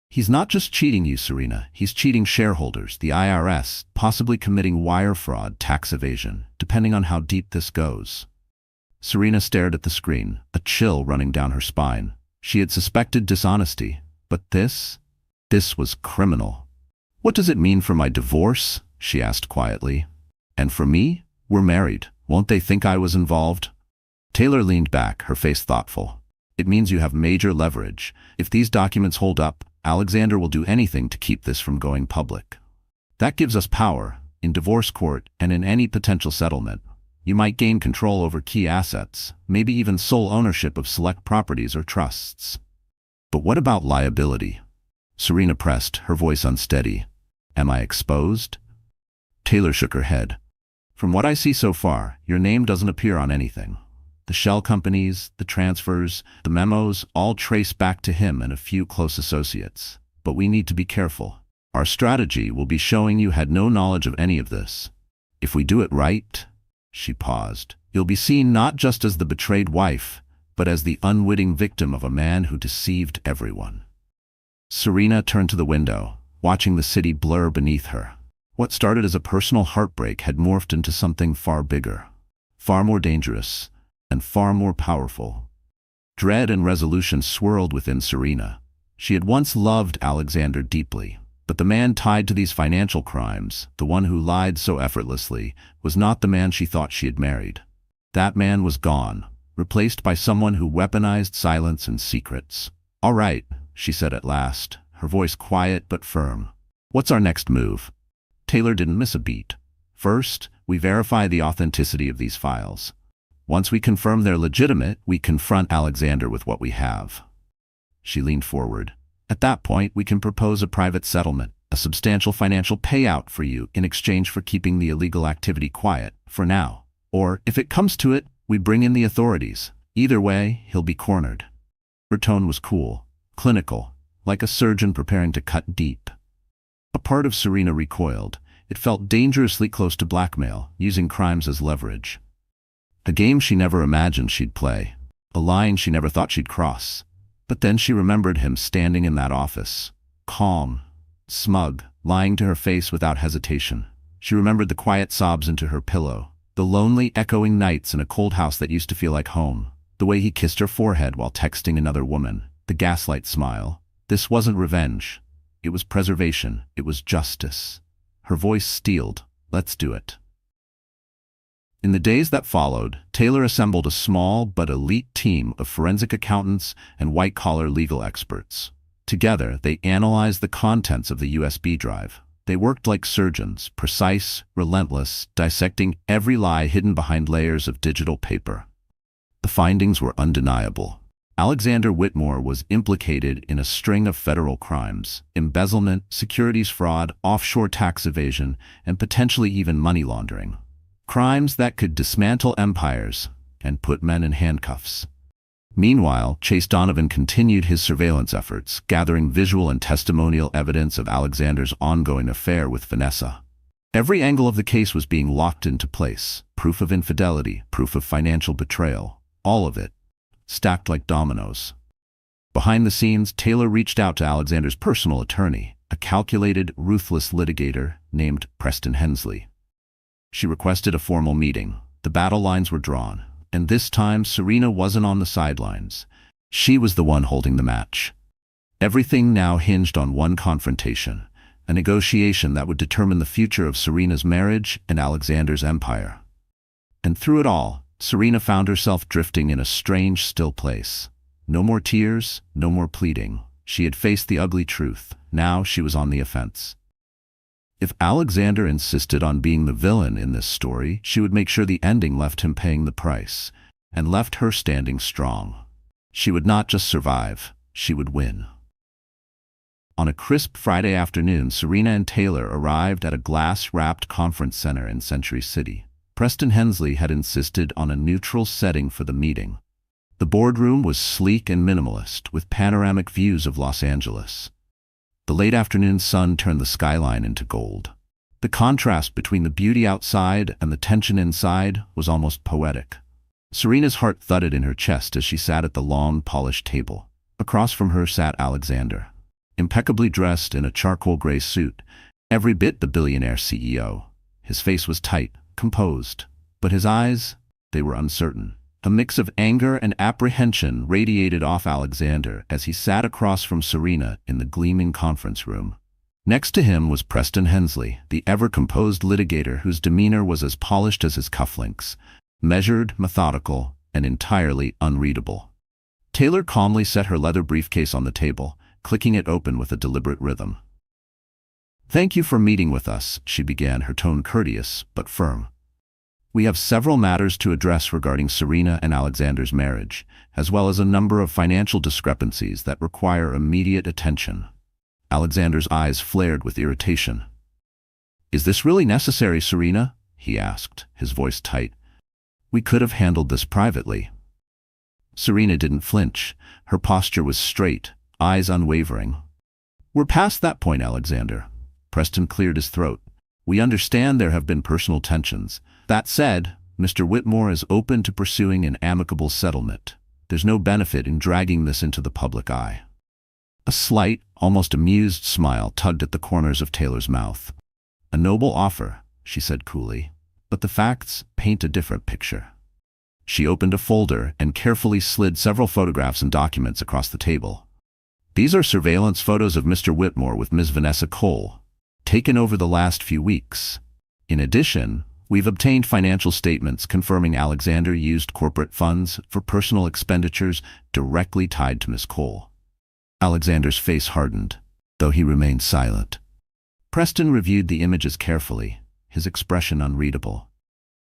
He's not just cheating you, Serena. He's cheating shareholders, the IRS, possibly committing wire fraud, tax evasion, depending on how deep this goes." Serena stared at the screen, a chill running down her spine. She had suspected dishonesty, but this was criminal. "What does it mean for my divorce?" she asked quietly. "And for me? We're married. Won't they think I was involved?" Taylor leaned back, her face thoughtful. "It means you have major leverage. If these documents hold up, Alexander will do anything to keep this from going public. That gives us power, in divorce court and in any potential settlement. You might gain control over key assets, maybe even sole ownership of select properties or trusts." "But what about liability?" Serena pressed, her voice unsteady. "Am I exposed?" Taylor shook her head. "From what I see so far, your name doesn't appear on anything. The shell companies, the transfers, the memos all trace back to him and a few close associates. But we need to be careful. Our strategy will be showing you had no knowledge of any of this. If we do it right," she paused, "you'll be seen not just as the betrayed wife, but as the unwitting victim of a man who deceived everyone." Serena turned to the window, watching the city blur beneath her. What started as a personal heartbreak had morphed into something far bigger, far more dangerous, and far more powerful. Dread and resolution swirled within Serena. She had once loved Alexander deeply, but the man tied to these financial crimes, the one who lied so effortlessly, was not the man she thought she had married. That man was gone, replaced by someone who weaponized silence and secrets. "All right," she said at last, her voice quiet but firm. "What's our next move?" Taylor didn't miss a beat. "First, we verify the authenticity of these files. Once we confirm they're legitimate, we confront Alexander with what we have." She leaned forward. "At that point, we can propose a private settlement, a substantial financial payout for you in exchange for keeping the illegal activity quiet, for now. Or, if it comes to it, we bring in the authorities. Either way, he'll be cornered." Her tone was cool, clinical, like a surgeon preparing to cut deep. A part of Serena recoiled. It felt dangerously close to blackmail, using crimes as leverage. A game she never imagined she'd play, a line she never thought she'd cross. But then she remembered him standing in that office, calm, smug, lying to her face without hesitation. She remembered the quiet sobs into her pillow, the lonely, echoing nights in a cold house that used to feel like home, the way he kissed her forehead while texting another woman, the gaslight smile. This wasn't revenge. It was preservation. It was justice. Her voice steeled. "Let's do it." In the days that followed, Taylor assembled a small but elite team of forensic accountants and white-collar legal experts. Together, they analyzed the contents of the USB drive. They worked like surgeons, precise, relentless, dissecting every lie hidden behind layers of digital paper. The findings were undeniable. Alexander Whitmore was implicated in a string of federal crimes: embezzlement, securities fraud, offshore tax evasion, and potentially even money laundering. Crimes that could dismantle empires and put men in handcuffs. Meanwhile, Chase Donovan continued his surveillance efforts, gathering visual and testimonial evidence of Alexander's ongoing affair with Vanessa. Every angle of the case was being locked into place: proof of infidelity, proof of financial betrayal, all of it, stacked like dominoes. Behind the scenes, Taylor reached out to Alexander's personal attorney, a calculated, ruthless litigator named Preston Hensley. She requested a formal meeting. The battle lines were drawn, and this time Serena wasn't on the sidelines. She was the one holding the match. Everything now hinged on one confrontation, a negotiation that would determine the future of Serena's marriage and Alexander's empire. And through it all, Serena found herself drifting in a strange, still place. No more tears, no more pleading. She had faced the ugly truth. Now she was on the offense. If Alexander insisted on being the villain in this story, she would make sure the ending left him paying the price, and left her standing strong. She would not just survive, she would win. On a crisp Friday afternoon, Serena and Taylor arrived at a glass-wrapped conference center in Century City. Preston Hensley had insisted on a neutral setting for the meeting. The boardroom was sleek and minimalist, with panoramic views of Los Angeles. The late afternoon sun turned the skyline into gold. The contrast between the beauty outside and the tension inside was almost poetic. Serena's heart thudded in her chest as she sat at the long, polished table. Across from her sat Alexander, impeccably dressed in a charcoal gray suit, every bit the billionaire CEO. His face was tight, composed, but his eyes, they were uncertain. A mix of anger and apprehension radiated off Alexander as he sat across from Serena in the gleaming conference room. Next to him was Preston Hensley, the ever-composed litigator whose demeanor was as polished as his cufflinks, measured, methodical, and entirely unreadable. Taylor calmly set her leather briefcase on the table, clicking it open with a deliberate rhythm. "Thank you for meeting with us," she began, her tone courteous but firm. "We have several matters to address regarding Serena and Alexander's marriage, as well as a number of financial discrepancies that require immediate attention." Alexander's eyes flared with irritation. "Is this really necessary, Serena?" he asked, his voice tight. "We could have handled this privately." Serena didn't flinch. Her posture was straight, eyes unwavering. "We're past that point, Alexander." Preston cleared his throat. "We understand there have been personal tensions. That said, Mr. Whitmore is open to pursuing an amicable settlement. There's no benefit in dragging this into the public eye." A slight, almost amused smile tugged at the corners of Taylor's mouth. "A noble offer," she said coolly, "but the facts paint a different picture." She opened a folder and carefully slid several photographs and documents across the table. "These are surveillance photos of Mr. Whitmore with Ms. Vanessa Cole, taken over the last few weeks. In addition, we've obtained financial statements confirming Alexander used corporate funds for personal expenditures directly tied to Ms. Cole." Alexander's face hardened, though he remained silent. Preston reviewed the images carefully, his expression unreadable.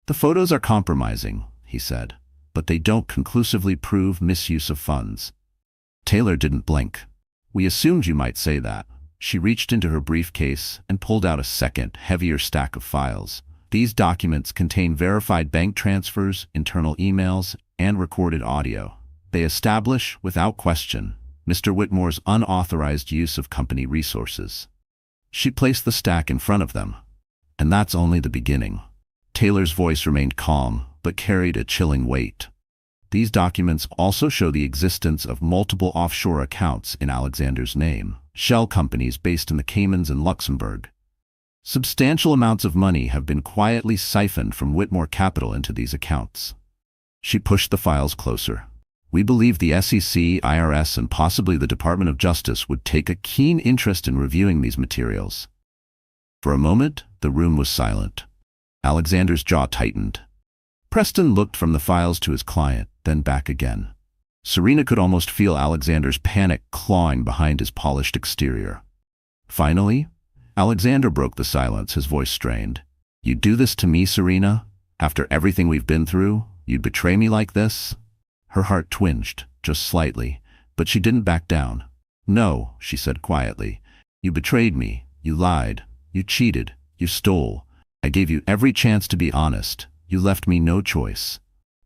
"The photos are compromising," he said, "but they don't conclusively prove misuse of funds." Taylor didn't blink. "We assumed you might say that." She reached into her briefcase and pulled out a second, heavier stack of files. These documents contain verified bank transfers, internal emails, and recorded audio. They establish, without question, Mr. Whitmore's unauthorized use of company resources. She placed the stack in front of them. "And that's only the beginning." Taylor's voice remained calm, but carried a chilling weight. "These documents also show the existence of multiple offshore accounts in Alexander's name, shell companies based in the Caymans and Luxembourg. Substantial amounts of money have been quietly siphoned from Whitmore Capital into these accounts." She pushed the files closer. "We believe the SEC, IRS, and possibly the Department of Justice would take a keen interest in reviewing these materials." For a moment, the room was silent. Alexander's jaw tightened. Preston looked from the files to his client, then back again. Serena could almost feel Alexander's panic clawing behind his polished exterior. Finally, Alexander broke the silence, his voice strained. "You'd do this to me, Serena? After everything we've been through, you'd betray me like this?" Her heart twinged, just slightly, but she didn't back down. "No," she said quietly. "You betrayed me. You lied. You cheated. You stole. I gave you every chance to be honest. You left me no choice."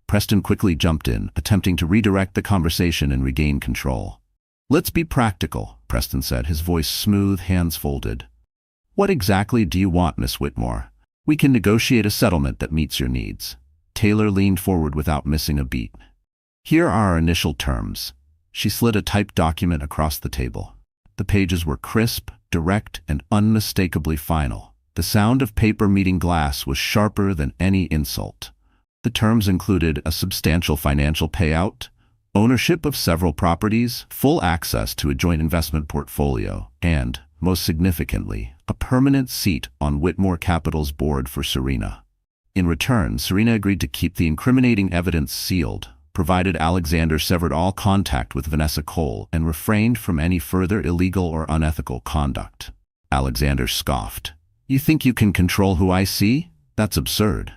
Preston quickly jumped in, attempting to redirect the conversation and regain control. "Let's be practical," Preston said, his voice smooth, hands folded. "What exactly do you want, Miss Whitmore? We can negotiate a settlement that meets your needs." Taylor leaned forward without missing a beat. "Here are our initial terms." She slid a typed document across the table. The pages were crisp, direct, and unmistakably final. The sound of paper meeting glass was sharper than any insult. The terms included a substantial financial payout, ownership of several properties, full access to a joint investment portfolio, and, most significantly, a permanent seat on Whitmore Capital's board for Serena. In return, Serena agreed to keep the incriminating evidence sealed, provided Alexander severed all contact with Vanessa Cole and refrained from any further illegal or unethical conduct. Alexander scoffed. "You think you can control who I see? That's absurd."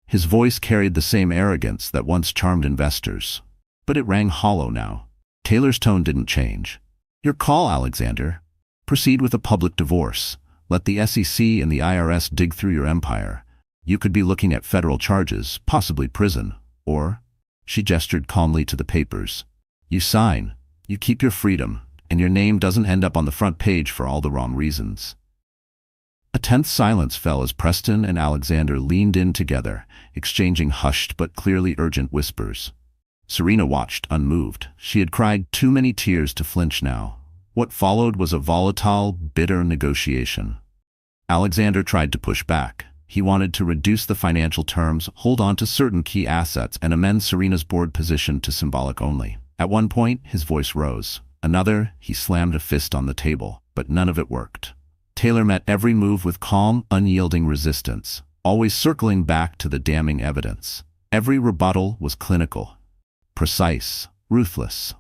His voice carried the same arrogance that once charmed investors, but it rang hollow now. Taylor's tone didn't change. "Your call, Alexander. Proceed with a public divorce. Let the SEC and the IRS dig through your empire. You could be looking at federal charges, possibly prison, or..." She gestured calmly to the papers. "You sign, you keep your freedom, and your name doesn't end up on the front page for all the wrong reasons." A tense silence fell as Preston and Alexander leaned in together, exchanging hushed but clearly urgent whispers. Serena watched, unmoved. She had cried too many tears to flinch now. What followed was a volatile, bitter negotiation. Alexander tried to push back. He wanted to reduce the financial terms, hold on to certain key assets, and amend Serena's board position to symbolic only. At one point, his voice rose. Another, he slammed a fist on the table, but none of it worked. Taylor met every move with calm, unyielding resistance, always circling back to the damning evidence. Every rebuttal was clinical, precise, ruthless.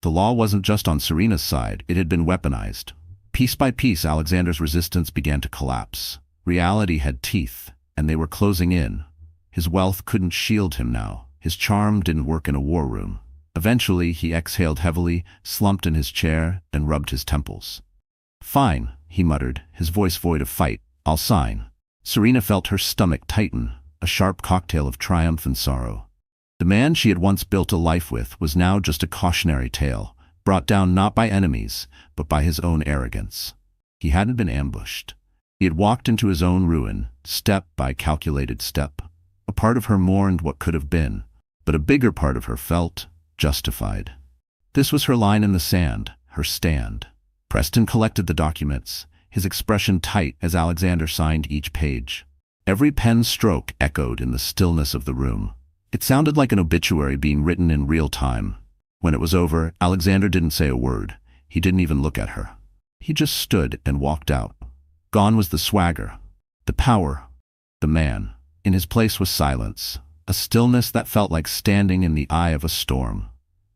The law wasn't just on Serena's side, it had been weaponized. Piece by piece, Alexander's resistance began to collapse. Reality had teeth, and they were closing in. His wealth couldn't shield him now. His charm didn't work in a war room. Eventually, he exhaled heavily, slumped in his chair, and rubbed his temples. "Fine," he muttered, his voice void of fight. "I'll sign." Serena felt her stomach tighten, a sharp cocktail of triumph and sorrow. The man she had once built a life with was now just a cautionary tale, brought down not by enemies, but by his own arrogance. He hadn't been ambushed. He had walked into his own ruin, step by calculated step. A part of her mourned what could have been, but a bigger part of her felt justified. This was her line in the sand, her stand. Preston collected the documents, his expression tight as Alexander signed each page. Every pen stroke echoed in the stillness of the room. It sounded like an obituary being written in real time. When it was over, Alexander didn't say a word. He didn't even look at her. He just stood and walked out. Gone was the swagger, the power, the man. In his place was silence, a stillness that felt like standing in the eye of a storm.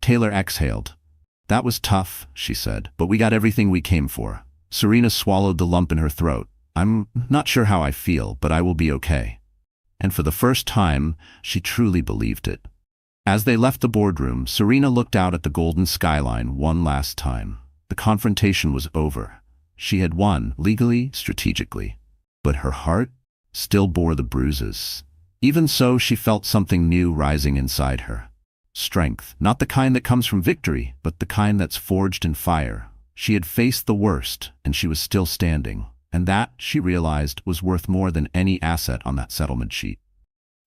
Taylor exhaled. "That was tough," she said, "but we got everything we came for." Serena swallowed the lump in her throat. "I'm not sure how I feel, but I will be okay." And for the first time, she truly believed it. As they left the boardroom, Serena looked out at the golden skyline one last time. The confrontation was over. She had won, legally, strategically. But her heart still bore the bruises. Even so, she felt something new rising inside her. Strength, not the kind that comes from victory, but the kind that's forged in fire. She had faced the worst, and she was still standing. And that, she realized, was worth more than any asset on that settlement sheet.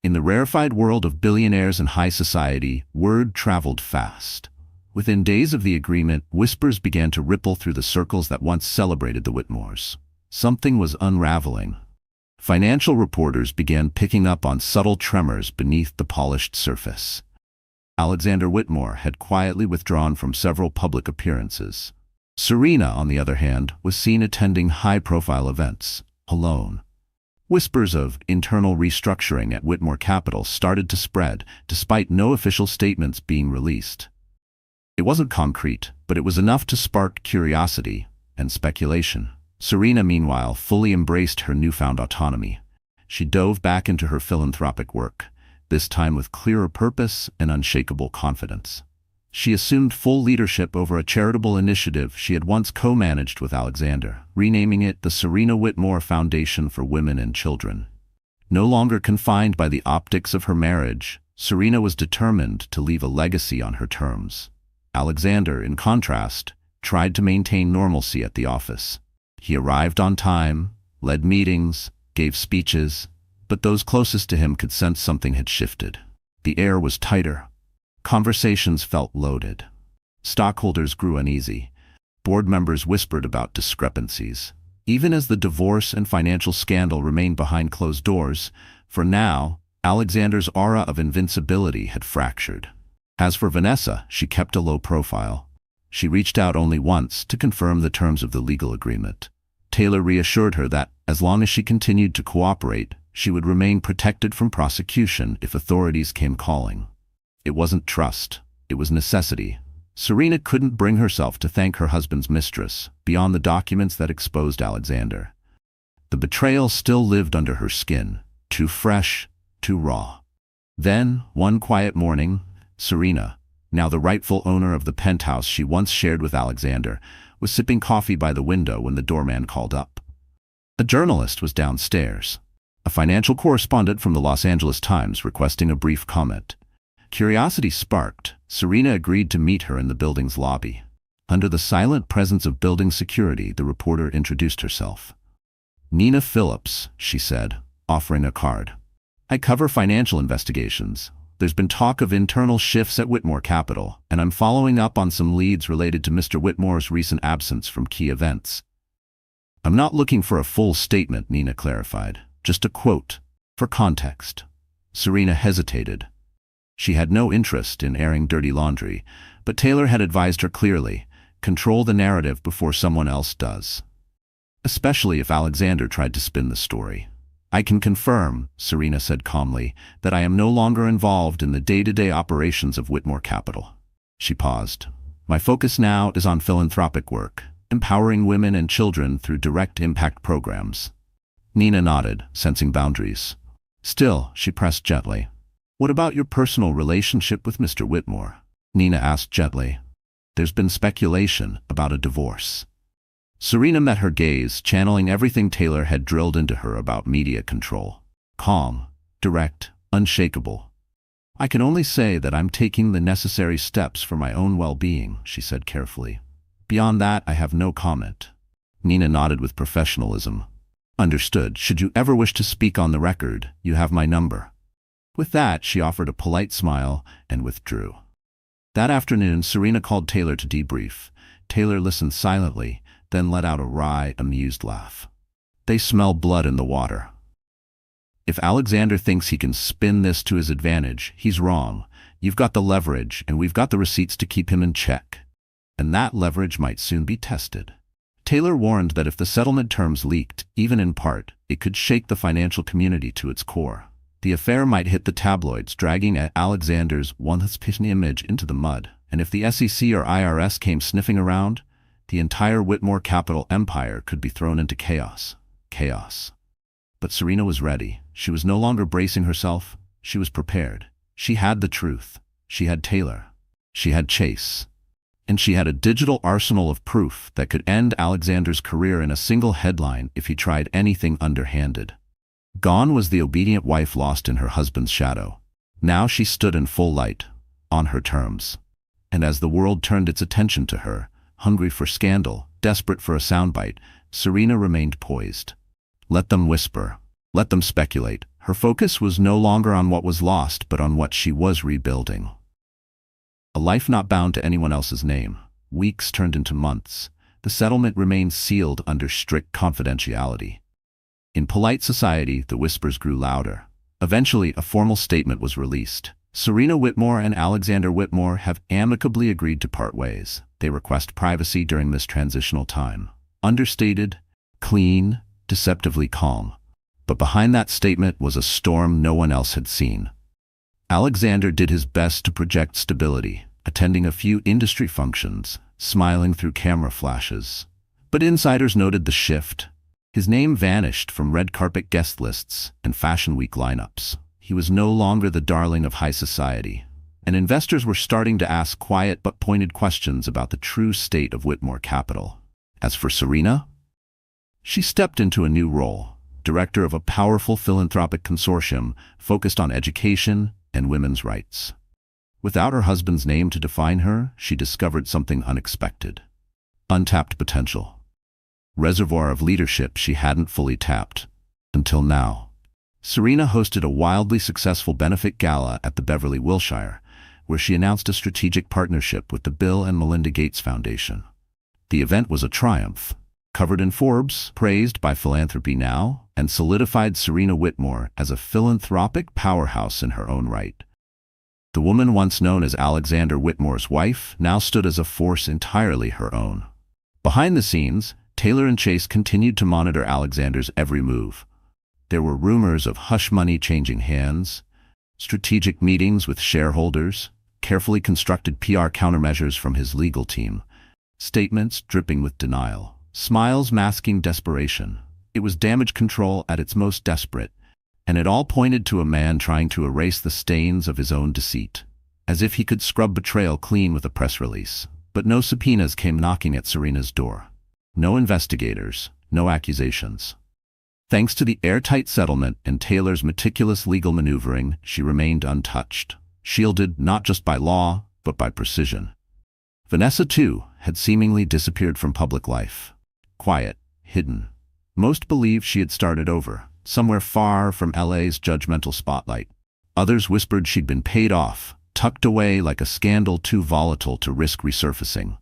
In the rarefied world of billionaires and high society, word traveled fast. Within days of the agreement, whispers began to ripple through the circles that once celebrated the Whitmores. Something was unraveling. Financial reporters began picking up on subtle tremors beneath the polished surface. Alexander Whitmore had quietly withdrawn from several public appearances. Serena, on the other hand, was seen attending high-profile events, alone. Whispers of internal restructuring at Whitmore Capital started to spread, despite no official statements being released. It wasn't concrete, but it was enough to spark curiosity and speculation. Serena, meanwhile, fully embraced her newfound autonomy. She dove back into her philanthropic work, this time with clearer purpose and unshakable confidence. She assumed full leadership over a charitable initiative she had once co-managed with Alexander, renaming it the Serena Whitmore Foundation for Women and Children. No longer confined by the optics of her marriage, Serena was determined to leave a legacy on her terms. Alexander, in contrast, tried to maintain normalcy at the office. He arrived on time, led meetings, gave speeches, but those closest to him could sense something had shifted. The air was tighter. Conversations felt loaded. Stockholders grew uneasy. Board members whispered about discrepancies. Even as the divorce and financial scandal remained behind closed doors, for now, Alexander's aura of invincibility had fractured. As for Vanessa, she kept a low profile. She reached out only once to confirm the terms of the legal agreement. Taylor reassured her that, as long as she continued to cooperate, she would remain protected from prosecution if authorities came calling. It wasn't trust, it was necessity. Serena couldn't bring herself to thank her husband's mistress, beyond the documents that exposed Alexander. The betrayal still lived under her skin, too fresh, too raw. Then, one quiet morning, Serena, now the rightful owner of the penthouse she once shared with Alexander, was sipping coffee by the window when the doorman called up. A journalist was downstairs, a financial correspondent from the Los Angeles Times requesting a brief comment. Curiosity sparked. Serena agreed to meet her in the building's lobby. Under the silent presence of building security, the reporter introduced herself. "Nina Phillips," she said, offering a card. "I cover financial investigations. There's been talk of internal shifts at Whitmore Capital, and I'm following up on some leads related to Mr. Whitmore's recent absence from key events." "I'm not looking for a full statement," Nina clarified. "Just a quote, for context." Serena hesitated. She had no interest in airing dirty laundry, but Taylor had advised her clearly, control the narrative before someone else does. Especially if Alexander tried to spin the story. "I can confirm," Serena said calmly, "that I am no longer involved in the day-to-day operations of Whitmore Capital." She paused. "My focus now is on philanthropic work, empowering women and children through direct impact programs." Nina nodded, sensing boundaries. Still, she pressed gently. "What about your personal relationship with Mr. Whitmore?" Nina asked gently. "There's been speculation about a divorce." Serena met her gaze, channeling everything Taylor had drilled into her about media control. Calm, direct, unshakable. "I can only say that I'm taking the necessary steps for my own well-being," she said carefully. "Beyond that, I have no comment." Nina nodded with professionalism. "Understood. Should you ever wish to speak on the record, you have my number." With that, she offered a polite smile and withdrew. That afternoon, Serena called Taylor to debrief. Taylor listened silently, then let out a wry, amused laugh. "They smell blood in the water. If Alexander thinks he can spin this to his advantage, he's wrong. You've got the leverage, and we've got the receipts to keep him in check. And that leverage might soon be tested." Taylor warned that if the settlement terms leaked, even in part, it could shake the financial community to its core. The affair might hit the tabloids, dragging Alexander's once-pitched image into the mud, and if the SEC or IRS came sniffing around, the entire Whitmore Capital empire could be thrown into chaos. Chaos. But Serena was ready. She was no longer bracing herself. She was prepared. She had the truth. She had Taylor. She had Chase. And she had a digital arsenal of proof that could end Alexander's career in a single headline if he tried anything underhanded. Gone was the obedient wife lost in her husband's shadow. Now she stood in full light, on her terms. And as the world turned its attention to her, hungry for scandal, desperate for a soundbite, Serena remained poised. Let them whisper. Let them speculate. Her focus was no longer on what was lost, but on what she was rebuilding. A life not bound to anyone else's name. Weeks turned into months. The settlement remained sealed under strict confidentiality. In polite society, the whispers grew louder. Eventually, a formal statement was released. Serena Whitmore and Alexander Whitmore have amicably agreed to part ways. They request privacy during this transitional time. Understated, clean, deceptively calm. But behind that statement was a storm no one else had seen. Alexander did his best to project stability, attending a few industry functions, smiling through camera flashes. But insiders noted the shift. His name vanished from red carpet guest lists and Fashion Week lineups. He was no longer the darling of high society. and investors were starting to ask quiet but pointed questions about the true state of Whitmore Capital. As for Serena, she stepped into a new role, director of a powerful philanthropic consortium focused on education and women's rights. Without her husband's name to define her, she discovered something unexpected. Untapped potential. Reservoir of leadership she hadn't fully tapped. Until now. Serena hosted a wildly successful benefit gala at the Beverly Wilshire, where she announced a strategic partnership with the Bill and Melinda Gates Foundation. The event was a triumph, covered in Forbes, praised by Philanthropy Now, and solidified Serena Whitmore as a philanthropic powerhouse in her own right. The woman once known as Alexander Whitmore's wife now stood as a force entirely her own. Behind the scenes, Taylor and Chase continued to monitor Alexander's every move. There were rumors of hush money changing hands, strategic meetings with shareholders, carefully constructed PR countermeasures from his legal team, statements dripping with denial, smiles masking desperation. It was damage control at its most desperate, and it all pointed to a man trying to erase the stains of his own deceit, as if he could scrub betrayal clean with a press release. But no subpoenas came knocking at Serena's door. No investigators, no accusations. Thanks to the airtight settlement and Taylor's meticulous legal maneuvering, she remained untouched, shielded not just by law, but by precision. Vanessa, too, had seemingly disappeared from public life. Quiet, hidden. Most believed she had started over, somewhere far from LA's judgmental spotlight. Others whispered she'd been paid off, tucked away like a scandal too volatile to risk resurfacing.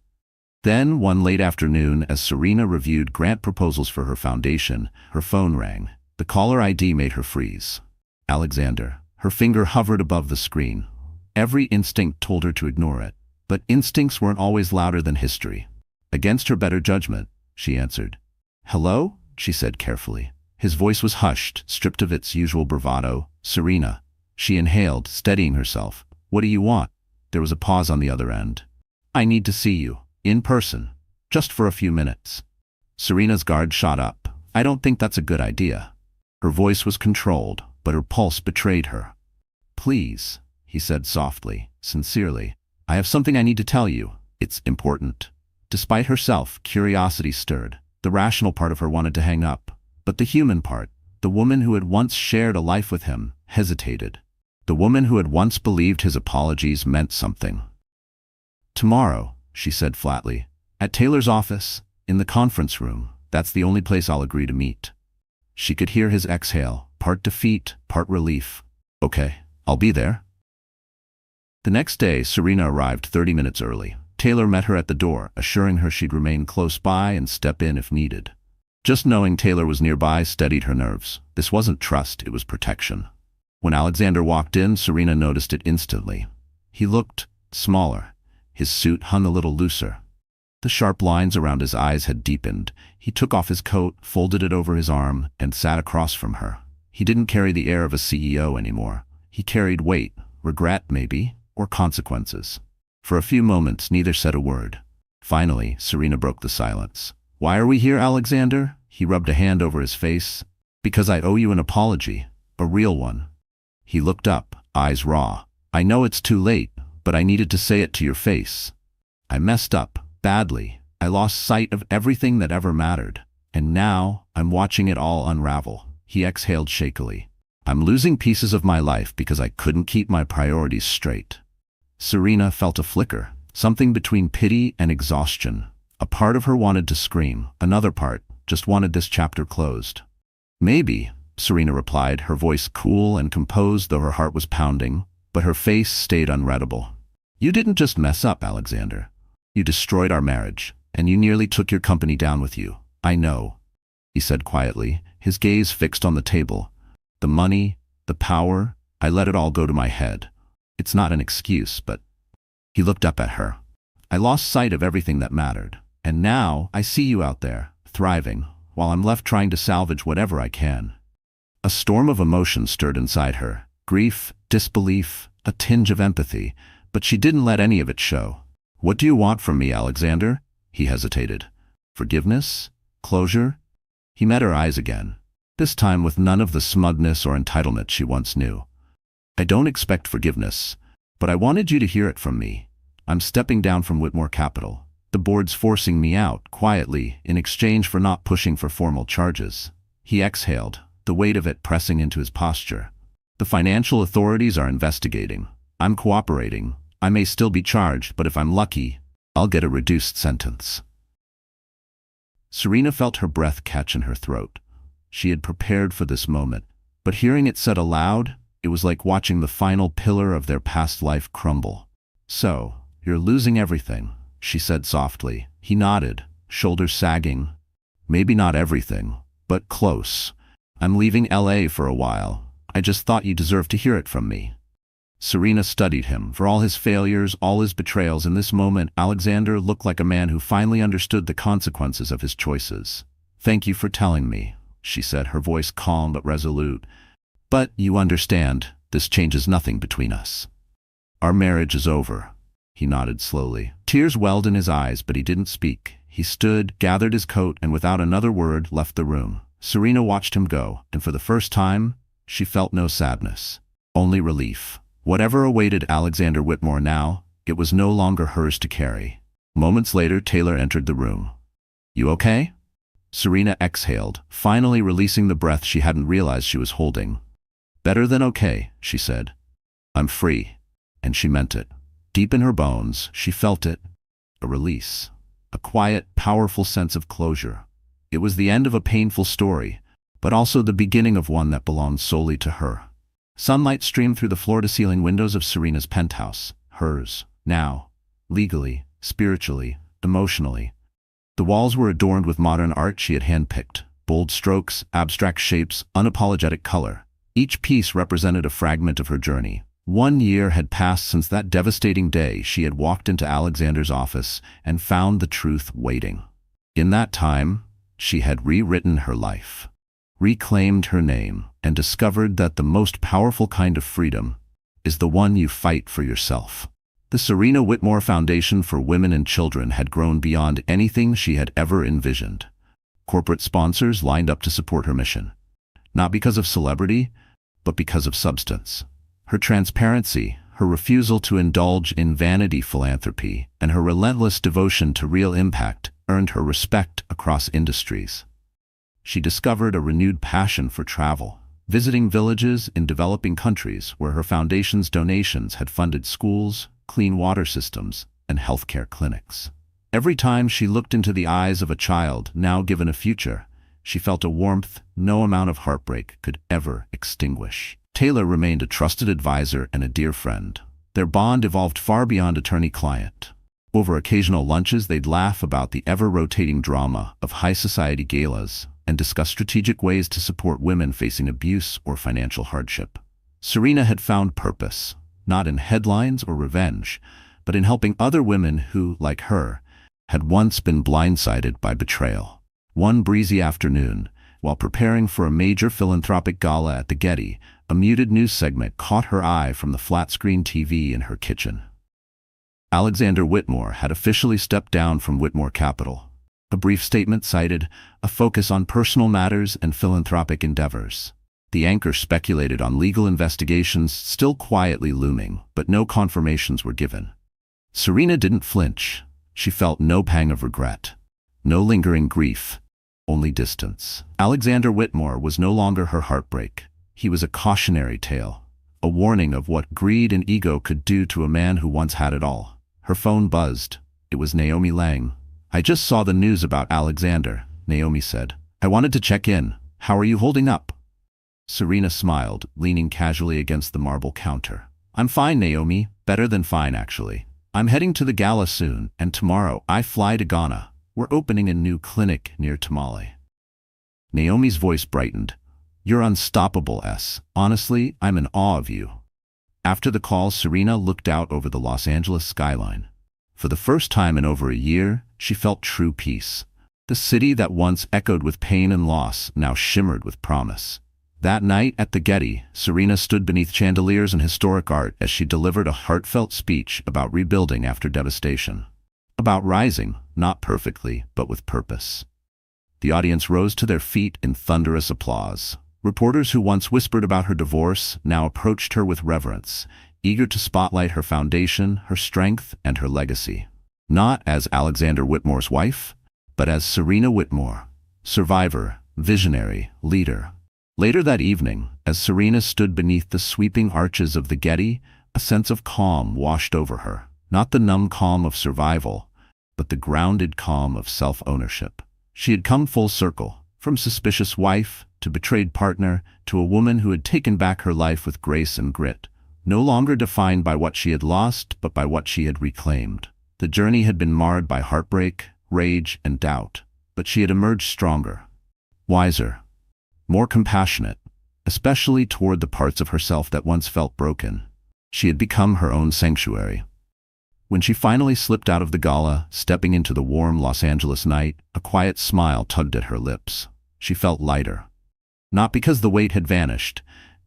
Then, one late afternoon, as Serena reviewed grant proposals for her foundation, her phone rang. The caller ID made her freeze. Alexander. Her finger hovered above the screen. Every instinct told her to ignore it, but instincts weren't always louder than history. Against her better judgment, she answered. "Hello?" she said carefully. His voice was hushed, stripped of its usual bravado. "Serena." She inhaled, steadying herself. "What do you want?" There was a pause on the other end. "I need to see you. In person. Just for a few minutes." Serena's guard shot up. "I don't think that's a good idea." Her voice was controlled, but her pulse betrayed her. "Please," he said softly, sincerely. "I have something I need to tell you. It's important." Despite herself, curiosity stirred. The rational part of her wanted to hang up. But the human part, the woman who had once shared a life with him, hesitated. The woman who had once believed his apologies meant something. "Tomorrow," she said flatly. "At Taylor's office, in the conference room. That's the only place I'll agree to meet." She could hear his exhale, part defeat, part relief. "Okay, I'll be there." The next day, Serena arrived 30 minutes early. Taylor met her at the door, assuring her she'd remain close by and step in if needed. Just knowing Taylor was nearby steadied her nerves. This wasn't trust, it was protection. When Alexander walked in, Serena noticed it instantly. He looked smaller. His suit hung a little looser. The sharp lines around his eyes had deepened. He took off his coat, folded it over his arm, and sat across from her. He didn't carry the air of a CEO anymore. He carried weight, regret maybe, or consequences. For a few moments, neither said a word. Finally, Serena broke the silence. "Why are we here, Alexander?" He rubbed a hand over his face. "Because I owe you an apology. A real one." He looked up, eyes raw. "I know it's too late, but I needed to say it to your face. I messed up, badly. I lost sight of everything that ever mattered. And now, I'm watching it all unravel." He exhaled shakily. "I'm losing pieces of my life because I couldn't keep my priorities straight." Serena felt a flicker, something between pity and exhaustion. A part of her wanted to scream, another part just wanted this chapter closed. "Maybe," Serena replied, her voice cool and composed though her heart was pounding, but her face stayed unreadable. "You didn't just mess up, Alexander. You destroyed our marriage, and you nearly took your company down with you. I know," he said quietly, his gaze fixed on the table. "The money, the power, I let it all go to my head. It's not an excuse, but..." He looked up at her. "I lost sight of everything that mattered. And now I see you out there, thriving, while I'm left trying to salvage whatever I can." A storm of emotion stirred inside her. Grief, disbelief, a tinge of empathy, but she didn't let any of it show. "What do you want from me, Alexander?" He hesitated. "Forgiveness? Closure?" He met her eyes again, this time with none of the smugness or entitlement she once knew. "I don't expect forgiveness, But I wanted you to hear it from me. I'm stepping down from Whitmore Capital. The board's forcing me out, quietly, in exchange for not pushing for formal charges. He exhaled, the weight of it pressing into his posture. The financial authorities are investigating. I'm cooperating. I may still be charged, but if I'm lucky, I'll get a reduced sentence. Serena felt her breath catch in her throat. She had prepared for this moment, but hearing it said aloud, it was like watching the final pillar of their past life crumble. "So, you're losing everything," she said softly. He nodded, shoulders sagging. "Maybe not everything, but close. I'm leaving LA for a while. I just thought you deserved to hear it from me." Serena studied him. For all his failures, all his betrayals, in this moment, Alexander looked like a man who finally understood the consequences of his choices. "Thank you for telling me," she said, her voice calm but resolute. "But you understand, this changes nothing between us. Our marriage is over." He nodded slowly. Tears welled in his eyes, but he didn't speak. He stood, gathered his coat, and without another word left the room. Serena watched him go, and for the first time, she felt no sadness, only relief. Whatever awaited Alexander Whitmore now, it was no longer hers to carry. Moments later, Taylor entered the room. "You okay?" Serena exhaled, finally releasing the breath she hadn't realized she was holding. "Better than okay," she said. "I'm free." And she meant it. Deep in her bones, she felt it. A release. A quiet, powerful sense of closure. It was the end of a painful story, but also the beginning of one that belonged solely to her. Sunlight streamed through the floor-to-ceiling windows of Serena's penthouse. Hers. Now. Legally, spiritually, emotionally. The walls were adorned with modern art she had handpicked. Bold strokes, abstract shapes, unapologetic color. Each piece represented a fragment of her journey. 1 year had passed since that devastating day she had walked into Alexander's office and found the truth waiting. In that time, she had rewritten her life, reclaimed her name, and discovered that the most powerful kind of freedom is the one you fight for yourself. The Serena Whitmore Foundation for Women and Children had grown beyond anything she had ever envisioned. Corporate sponsors lined up to support her mission, not because of celebrity, but because of substance. Her transparency, her refusal to indulge in vanity philanthropy, and her relentless devotion to real impact earned her respect across industries. She discovered a renewed passion for travel, visiting villages in developing countries where her foundation's donations had funded schools, clean water systems, and healthcare clinics. Every time she looked into the eyes of a child now given a future, she felt a warmth no amount of heartbreak could ever extinguish. Taylor remained a trusted advisor and a dear friend. Their bond evolved far beyond attorney-client. Over occasional lunches, they'd laugh about the ever-rotating drama of high-society galas and discuss strategic ways to support women facing abuse or financial hardship. Serena had found purpose, not in headlines or revenge, but in helping other women who, like her, had once been blindsided by betrayal. One breezy afternoon, while preparing for a major philanthropic gala at the Getty, a muted news segment caught her eye from the flat-screen TV in her kitchen. Alexander Whitmore had officially stepped down from Whitmore Capital. A brief statement cited a focus on personal matters and philanthropic endeavors. The anchor speculated on legal investigations still quietly looming, but no confirmations were given. Serena didn't flinch. She felt no pang of regret, no lingering grief, only distance. Alexander Whitmore was no longer her heartbreak. He was a cautionary tale, a warning of what greed and ego could do to a man who once had it all. Her phone buzzed. It was Naomi Lang. "I just saw the news about Alexander," Naomi said. "I wanted to check in. How are you holding up?" Serena smiled, leaning casually against the marble counter. "I'm fine, Naomi. Better than fine, actually. I'm heading to the gala soon, and tomorrow I fly to Ghana. We're opening a new clinic near Tamale." Naomi's voice brightened. "You're unstoppable, S. Honestly, I'm in awe of you." After the call, Serena looked out over the Los Angeles skyline. For the first time in over a year, she felt true peace. The city that once echoed with pain and loss now shimmered with promise. That night at the Getty, Serena stood beneath chandeliers and historic art as she delivered a heartfelt speech about rebuilding after devastation. About rising, not perfectly, but with purpose. The audience rose to their feet in thunderous applause. Reporters who once whispered about her divorce now approached her with reverence, eager to spotlight her foundation, her strength, and her legacy. Not as Alexander Whitmore's wife, but as Serena Whitmore, survivor, visionary, leader. Later that evening, as Serena stood beneath the sweeping arches of the Getty, a sense of calm washed over her. Not the numb calm of survival, but the grounded calm of self-ownership. She had come full circle, from suspicious wife to betrayed partner to a woman who had taken back her life with grace and grit, no longer defined by what she had lost, but by what she had reclaimed. The journey had been marred by heartbreak, rage, and doubt, but she had emerged stronger, wiser, more compassionate, especially toward the parts of herself that once felt broken. She had become her own sanctuary. When she finally slipped out of the gala, stepping into the warm Los Angeles night, a quiet smile tugged at her lips. She felt lighter. Not because the weight had vanished,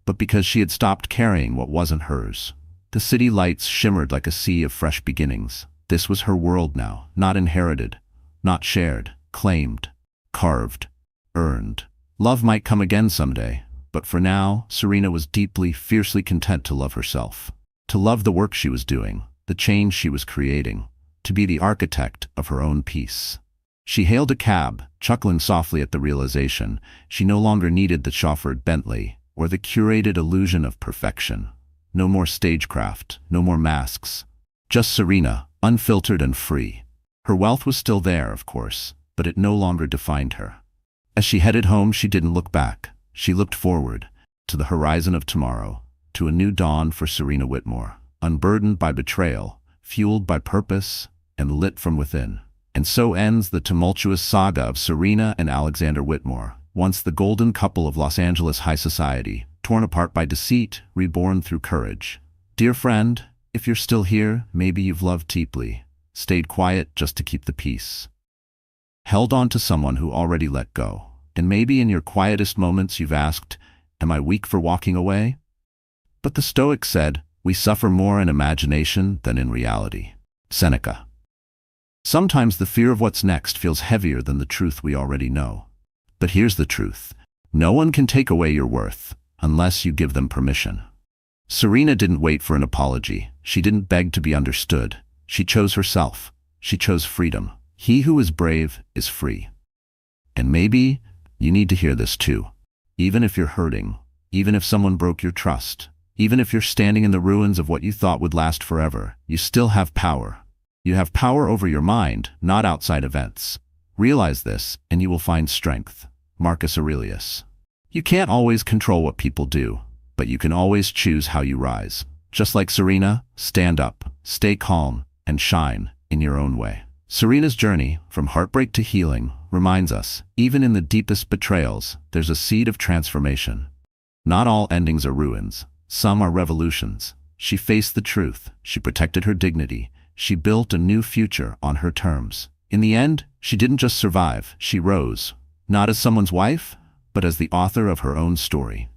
but because she had stopped carrying what wasn't hers. The city lights shimmered like a sea of fresh beginnings. This was her world now, not inherited, not shared, claimed, carved, earned. Love might come again someday, but for now, Serena was deeply, fiercely content to love herself. To love the work she was doing, the change she was creating, to be the architect of her own peace. She hailed a cab, chuckling softly at the realization she no longer needed the chauffeured Bentley or the curated illusion of perfection. No more stagecraft, no more masks. Just Serena, unfiltered and free. Her wealth was still there, of course, but it no longer defined her. As she headed home, she didn't look back. She looked forward, to the horizon of tomorrow, to a new dawn for Serena Whitmore, unburdened by betrayal, fueled by purpose, and lit from within. And so ends the tumultuous saga of Serena and Alexander Whitmore, once the golden couple of Los Angeles high society, torn apart by deceit, reborn through courage. Dear friend, if you're still here, maybe you've loved deeply, stayed quiet just to keep the peace, held on to someone who already let go. And maybe in your quietest moments you've asked, am I weak for walking away? But the Stoics said, we suffer more in imagination than in reality. Seneca. Sometimes the fear of what's next feels heavier than the truth we already know. But here's the truth. No one can take away your worth, unless you give them permission. Serena didn't wait for an apology. She didn't beg to be understood. She chose herself. She chose freedom. He who is brave is free. And maybe you need to hear this too. Even if you're hurting, even if someone broke your trust, even if you're standing in the ruins of what you thought would last forever, you still have power. You have power over your mind, not outside events. Realize this, and you will find strength. Marcus Aurelius. You can't always control what people do, but you can always choose how you rise. Just like Serena, stand up, stay calm, and shine in your own way. Serena's journey, from heartbreak to healing, reminds us, even in the deepest betrayals, there's a seed of transformation. Not all endings are ruins. Some are revolutions. She faced the truth. She protected her dignity. She built a new future on her terms. In the end, she didn't just survive, she rose. Not as someone's wife, but as the author of her own story.